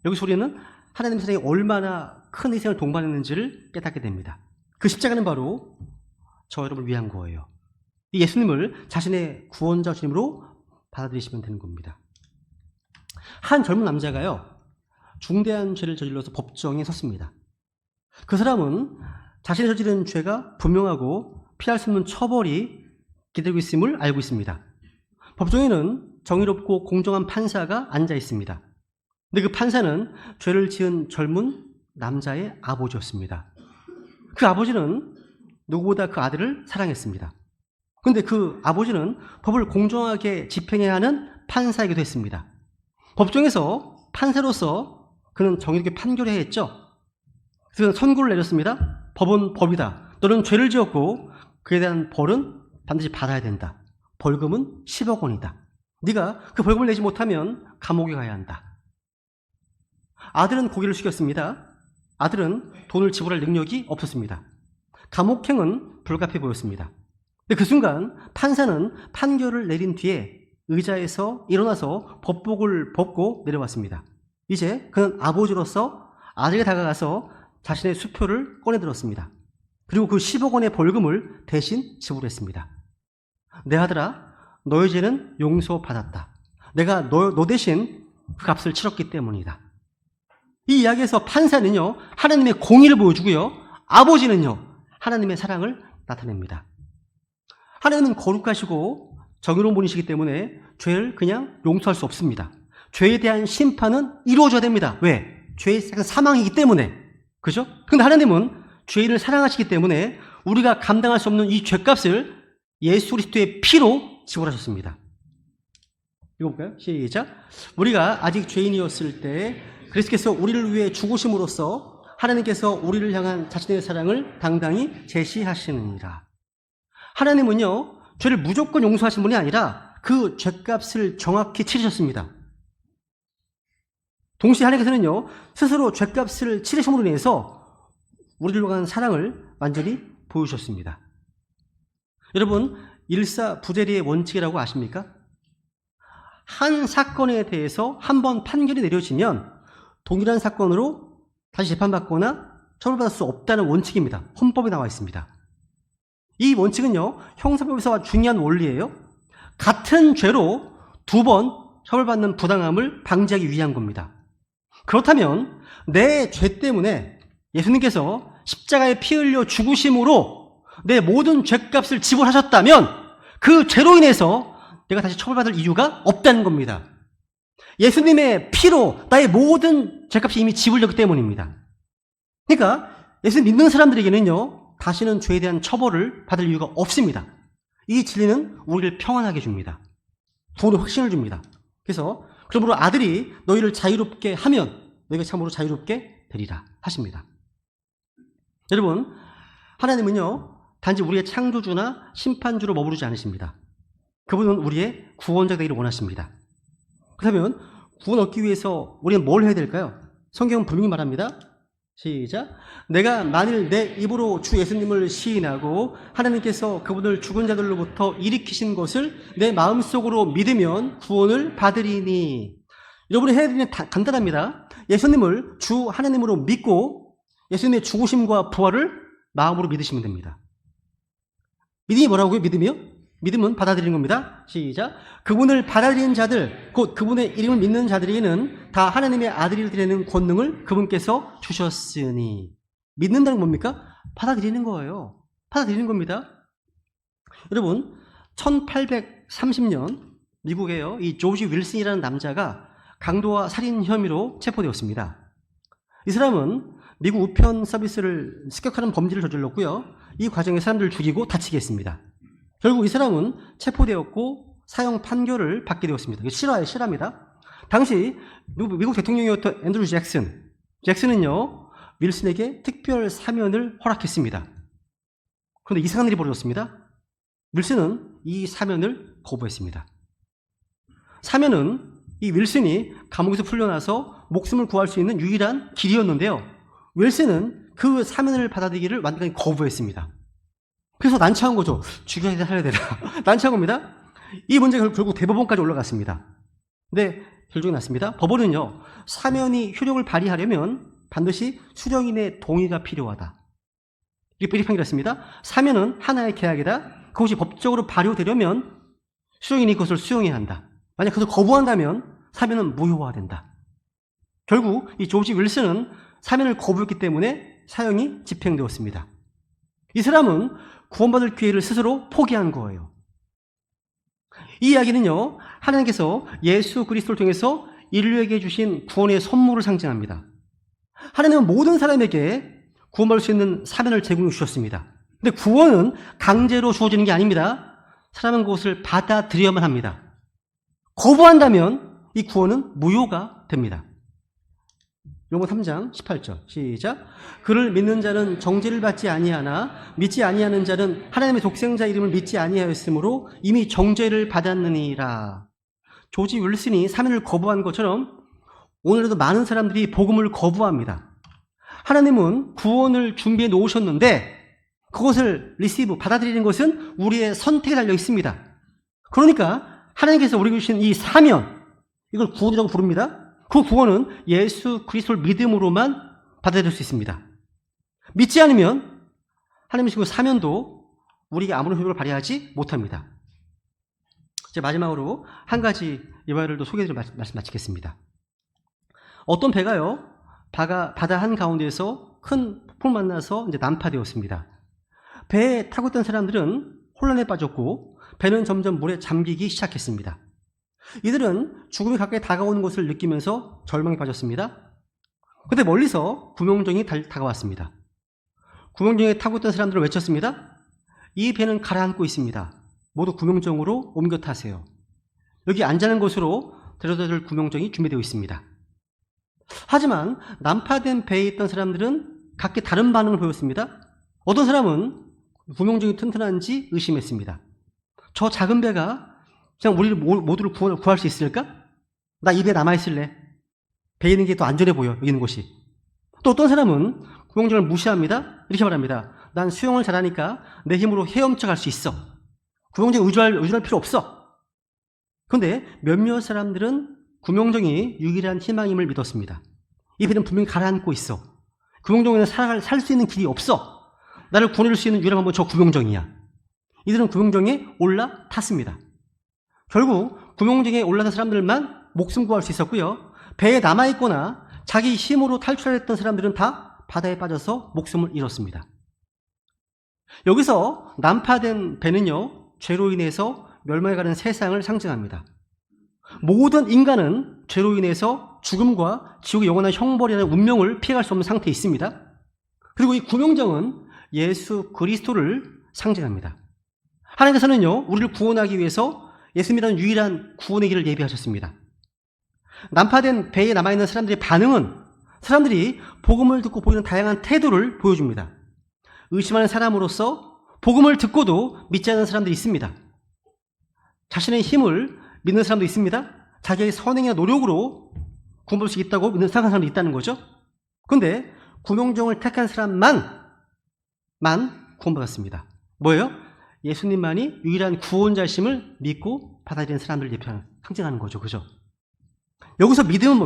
여기서 우리는 하나님의 사랑이 얼마나 큰 희생을 동반했는지를 깨닫게 됩니다. 그 십자가는 바로 저 여러분을 위한 거예요. 이 예수님을 자신의 구원자 주님으로 받아들이시면 되는 겁니다. 한 젊은 남자가요, 중대한 죄를 저질러서 법정에 섰습니다. 그 사람은 자신이 저지른 죄가 분명하고 피할 수 없는 처벌이 기다리고 있음을 알고 있습니다. 법정에는 정의롭고 공정한 판사가 앉아 있습니다. 근데 그 판사는 죄를 지은 젊은 남자의 아버지였습니다. 그 아버지는 누구보다 그 아들을 사랑했습니다. 그런데 그 아버지는 법을 공정하게 집행해야 하는 판사이기도 했습니다. 법정에서 판사로서 그는 정의롭게 판결해야 했죠. 그래서 선고를 내렸습니다. 법은 법이다. 너는 죄를 지었고 그에 대한 벌은 반드시 받아야 된다. 벌금은 10억 원이다. 네가 그 벌금을 내지 못하면 감옥에 가야 한다. 아들은 고개를 숙였습니다. 아들은 돈을 지불할 능력이 없었습니다. 감옥행은 불가피해 보였습니다. 근데 그 순간 판사는 판결을 내린 뒤에 의자에서 일어나서 법복을 벗고 내려왔습니다. 이제 그는 아버지로서 아들에게 다가가서 자신의 수표를 꺼내들었습니다. 그리고 그 10억 원의 벌금을 대신 지불했습니다. 내 아들아, 너의 죄는 용서받았다. 내가 너 대신 그 값을 치렀기 때문이다. 이 이야기에서 판사는요, 하나님의 공의를 보여주고요, 아버지는요, 하나님의 사랑을 나타냅니다. 하나님은 거룩하시고 정의로운 분이시기 때문에 죄를 그냥 용서할 수 없습니다. 죄에 대한 심판은 이루어져야 됩니다. 왜? 죄의 시작은 사망이기 때문에. 그죠? 근데 하나님은 죄인을 사랑하시기 때문에 우리가 감당할 수 없는 이 죄값을 예수 그리스도의 피로 지불하셨습니다. 읽어볼까요? 시작. 우리가 아직 죄인이었을 때 그리스도께서 우리를 위해 죽으심으로써 하나님께서 우리를 향한 자신의 사랑을 당당히 제시하시느니라. 하나님은요, 죄를 무조건 용서하신 분이 아니라 그 죄값을 정확히 치르셨습니다. 동시에 하나님께서는요, 스스로 죄값을 치르심으로 인해서 우리를 향한 사랑을 완전히 보여주셨습니다. 여러분, 일사부재리의 원칙이라고 아십니까? 한 사건에 대해서 한 번 판결이 내려지면 동일한 사건으로 다시 재판받거나 처벌받을 수 없다는 원칙입니다. 헌법에 나와 있습니다. 이 원칙은요, 형사법에서 중요한 원리예요. 같은 죄로 두 번 처벌받는 부당함을 방지하기 위한 겁니다. 그렇다면 내 죄 때문에 예수님께서 십자가에 피 흘려 죽으심으로 내 모든 죄값을 지불하셨다면 그 죄로 인해서 내가 다시 처벌받을 이유가 없다는 겁니다. 예수님의 피로 나의 모든 죄값이 이미 지불되기 때문입니다. 그러니까 예수 믿는 사람들에게는요, 다시는 죄에 대한 처벌을 받을 이유가 없습니다. 이 진리는 우리를 평안하게 줍니다. 구원의 확신을 줍니다. 그래서 그러므로 아들이 너희를 자유롭게 하면 너희가 참으로 자유롭게 되리라 하십니다. 여러분, 하나님은요, 단지 우리의 창조주나 심판주로 머무르지 않으십니다. 그분은 우리의 구원자가 되기를 원하십니다. 그렇다면 구원 얻기 위해서 우리는 뭘 해야 될까요? 성경은 분명히 말합니다. 시작. 내가 만일 내 입으로 주 예수님을 시인하고 하나님께서 그분을 죽은 자들로부터 일으키신 것을 내 마음속으로 믿으면 구원을 받으리니. 여러분이 해야 되는 게 간단합니다. 예수님을 주 하나님으로 믿고 예수님의 죽으심과 부활을 마음으로 믿으시면 됩니다. 믿음이 뭐라고요? 믿음이요? 믿음은 받아들이는 겁니다. 시작. 그분을 받아들이는 자들, 곧 그분의 이름을 믿는 자들에게는 다 하나님의 아들이 되는 권능을 그분께서 주셨으니. 믿는다는 건 뭡니까? 받아들이는 거예요. 받아들이는 겁니다. 여러분, 1830년 미국에요, 이 조지 윌슨이라는 남자가 강도와 살인 혐의로 체포되었습니다. 이 사람은 미국 우편 서비스를 습격하는 범죄를 저질렀고요. 이 과정에 사람들을 죽이고 다치게 했습니다. 결국 이 사람은 체포되었고 사형 판결을 받게 되었습니다. 이게 실화입니다. 당시 미국 대통령이었던 앤드루 잭슨은요, 윌슨에게 특별 사면을 허락했습니다. 그런데 이상한 일이 벌어졌습니다. 윌슨은 이 사면을 거부했습니다. 사면은 이 윌슨이 감옥에서 풀려나서 목숨을 구할 수 있는 유일한 길이었는데요, 윌슨은 그 사면을 받아들이기를 완전히 거부했습니다. 그래서 난처한 거죠. 죽여야 돼, 살려야 되나. 난처한 겁니다. 이 문제가 결국 대법원까지 올라갔습니다. 근데 결정이 났습니다. 법원은요, 사면이 효력을 발휘하려면 반드시 수령인의 동의가 필요하다. 이렇게 판결했습니다. 사면은 하나의 계약이다. 그것이 법적으로 발효되려면 수령인이 그것을 수용해야 한다. 만약 그것을 거부한다면 사면은 무효화된다. 결국 이 조지 윌슨은 사면을 거부했기 때문에 사형이 집행되었습니다. 이 사람은 구원받을 기회를 스스로 포기한 거예요. 이 이야기는요, 하나님께서 예수 그리스도를 통해서 인류에게 주신 구원의 선물을 상징합니다. 하나님은 모든 사람에게 구원받을 수 있는 사면을 제공해 주셨습니다. 근데 구원은 강제로 주어지는 게 아닙니다. 사람은 그것을 받아들여야만 합니다. 거부한다면 이 구원은 무효가 됩니다. 요번 3장 18절 시작. 그를 믿는 자는 정죄를 받지 아니하나 믿지 아니하는 자는 하나님의 독생자 이름을 믿지 아니하였으므로 이미 정죄를 받았느니라. 조지 윌슨이 사면을 거부한 것처럼 오늘도 많은 사람들이 복음을 거부합니다. 하나님은 구원을 준비해 놓으셨는데 그것을 받아들이는 것은 우리의 선택에 달려 있습니다. 그러니까 하나님께서 우리에게 주신 이 사면, 이걸 구원이라고 부릅니다. 그 구원은 예수 그리스도를 믿음으로만 받아들일 수 있습니다. 믿지 않으면 하나님의 그 사면도 우리에게 아무런 효력을 발휘하지 못합니다. 이제 마지막으로 한 가지 예화를 또 소개해드리고 말씀 마치겠습니다. 어떤 배가요, 바다 한가운데에서 큰 폭풍을 만나서 이제 난파되었습니다. 배에 타고 있던 사람들은 혼란에 빠졌고 배는 점점 물에 잠기기 시작했습니다. 이들은 죽음이 가까이 다가오는 것을 느끼면서 절망에 빠졌습니다. 그런데 멀리서 구명정이 다가왔습니다. 구명정에 타고 있던 사람들은 외쳤습니다. 이 배는 가라앉고 있습니다. 모두 구명정으로 옮겨 타세요. 여기 안전한 곳으로 데려다줄 구명정이 준비되어 있습니다. 하지만 난파된 배에 있던 사람들은 각기 다른 반응을 보였습니다. 어떤 사람은 구명정이 튼튼한지 의심했습니다. 저 작은 배가 그냥 우리를 모두를 구할 수 있을까? 나 이 배에 남아있을래. 배에 있는 게 더 안전해 보여, 여기 있는 곳이. 또 어떤 사람은 구명정을 무시합니다. 이렇게 말합니다. 난 수영을 잘하니까 내 힘으로 헤엄쳐 갈 수 있어. 구명정에 의존할 필요 없어. 그런데 몇몇 사람들은 구명정이 유일한 희망임을 믿었습니다. 이 배는 분명히 가라앉고 있어. 구명정에는 살 수 있는 길이 없어. 나를 구원해줄 수 있는 유일한 방법은 저 구명정이야. 이들은 구명정에 올라탔습니다. 결국 구명정에 올라탄 사람들만 목숨 구할 수 있었고요. 배에 남아있거나 자기 힘으로 탈출했던 사람들은 다 바다에 빠져서 목숨을 잃었습니다. 여기서 난파된 배는요, 죄로 인해서 멸망해가는 세상을 상징합니다. 모든 인간은 죄로 인해서 죽음과 지옥의 영원한 형벌이라는 운명을 피해갈 수 없는 상태에 있습니다. 그리고 이 구명정은 예수 그리스도를 상징합니다. 하나님께서는요, 우리를 구원하기 위해서 예수님이라는 유일한 구원의 길을 예비하셨습니다. 난파된 배에 남아있는 사람들의 반응은 사람들이 복음을 듣고 보이는 다양한 태도를 보여줍니다. 의심하는 사람으로서 복음을 듣고도 믿지 않는 사람들이 있습니다. 자신의 힘을 믿는 사람도 있습니다. 자기의 선행이나 노력으로 구원받을 수 있다고 생각하는 사람도 있다는 거죠. 그런데 구명정을 택한 사람만 구원받았습니다. 뭐예요? 예수님만이 유일한 구원자심을 믿고 받아들이는 사람들을 상징하는 거죠. 그죠? 여기서 믿음은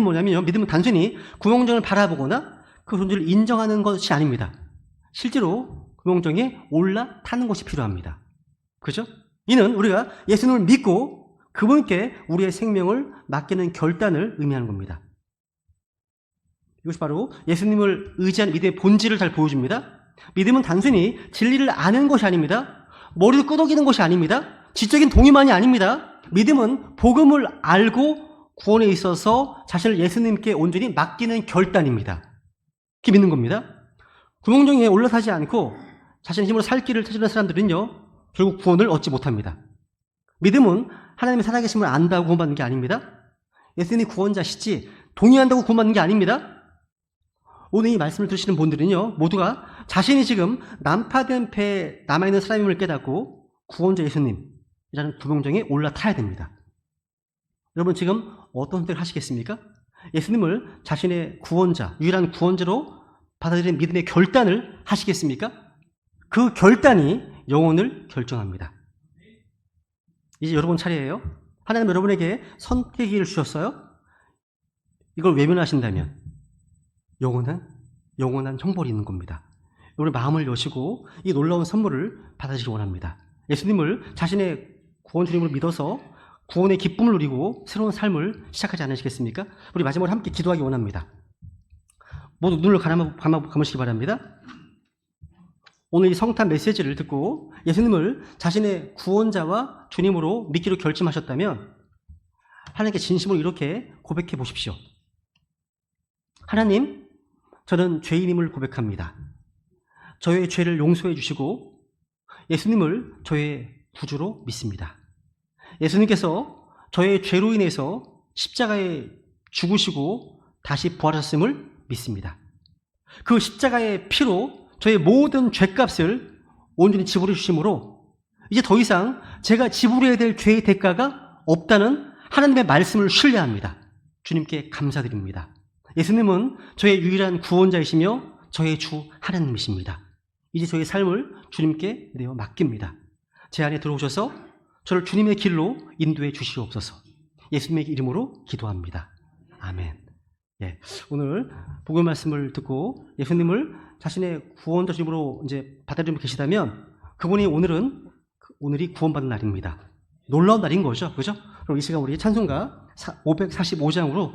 뭐냐면요. 믿음은 단순히 구명정을 바라보거나 그 존재를 인정하는 것이 아닙니다. 실제로 구명정에 올라타는 것이 필요합니다. 그죠? 이는 우리가 예수님을 믿고 그분께 우리의 생명을 맡기는 결단을 의미하는 겁니다. 이것이 바로 예수님을 의지한 믿음의 본질을 잘 보여줍니다. 믿음은 단순히 진리를 아는 것이 아닙니다. 머리를 끄덕이는 것이 아닙니다. 지적인 동의만이 아닙니다. 믿음은 복음을 알고 구원에 있어서 자신을 예수님께 온전히 맡기는 결단입니다. 그렇게 믿는 겁니다. 구명정에 올라타지 않고 자신의 힘으로 살 길을 찾는 사람들은요, 결국 구원을 얻지 못합니다. 믿음은 하나님의 살아계심을 안다고 구원받는 게 아닙니다. 예수님이 구원자시지 동의한다고 구원받는 게 아닙니다. 오늘 이 말씀을 들으시는 분들은요, 모두가 자신이 지금 난파된 배에 남아있는 사람임을 깨닫고 구원자 예수님이라는 구명정에 올라타야 됩니다. 여러분 지금 어떤 선택을 하시겠습니까? 예수님을 자신의 구원자, 유일한 구원자로 받아들이는 믿음의 결단을 하시겠습니까? 그 결단이 영혼을 결정합니다. 이제 여러분 차례예요. 하나님 여러분에게 선택의 기회를 주셨어요. 이걸 외면하신다면 영원한 형벌이 있는 겁니다. 여러분의 마음을 여시고 이 놀라운 선물을 받아주시기 원합니다. 예수님을 자신의 구원 주님으로 믿어서 구원의 기쁨을 누리고 새로운 삶을 시작하지 않으시겠습니까? 우리 마지막으로 함께 기도하기 원합니다. 모두 눈을 감으시기 바랍니다. 오늘 이 성탄 메시지를 듣고 예수님을 자신의 구원자와 주님으로 믿기로 결심하셨다면 하나님께 진심으로 이렇게 고백해 보십시오. 하나님, 저는 죄인임을 고백합니다. 저의 죄를 용서해 주시고 예수님을 저의 구주로 믿습니다. 예수님께서 저의 죄로 인해서 십자가에 죽으시고 다시 부활하셨음을 믿습니다. 그 십자가의 피로 저의 모든 죄값을 온전히 지불해 주심으로 이제 더 이상 제가 지불해야 될 죄의 대가가 없다는 하나님의 말씀을 신뢰합니다. 주님께 감사드립니다. 예수님은 저의 유일한 구원자이시며 저의 주 하나님이십니다. 이제 저의 삶을 주님께 내어 맡깁니다. 제 안에 들어오셔서 저를 주님의 길로 인도해 주시옵소서. 예수님의 이름으로 기도합니다. 아멘. 예, 오늘 복음의 말씀을 듣고 예수님을 자신의 구원자 주님으로 이제 받아들이고 계시다면 그분이 오늘이 구원받는 날입니다. 놀라운 날인 거죠. 그죠? 그럼 이 시간 우리 찬송가 545장으로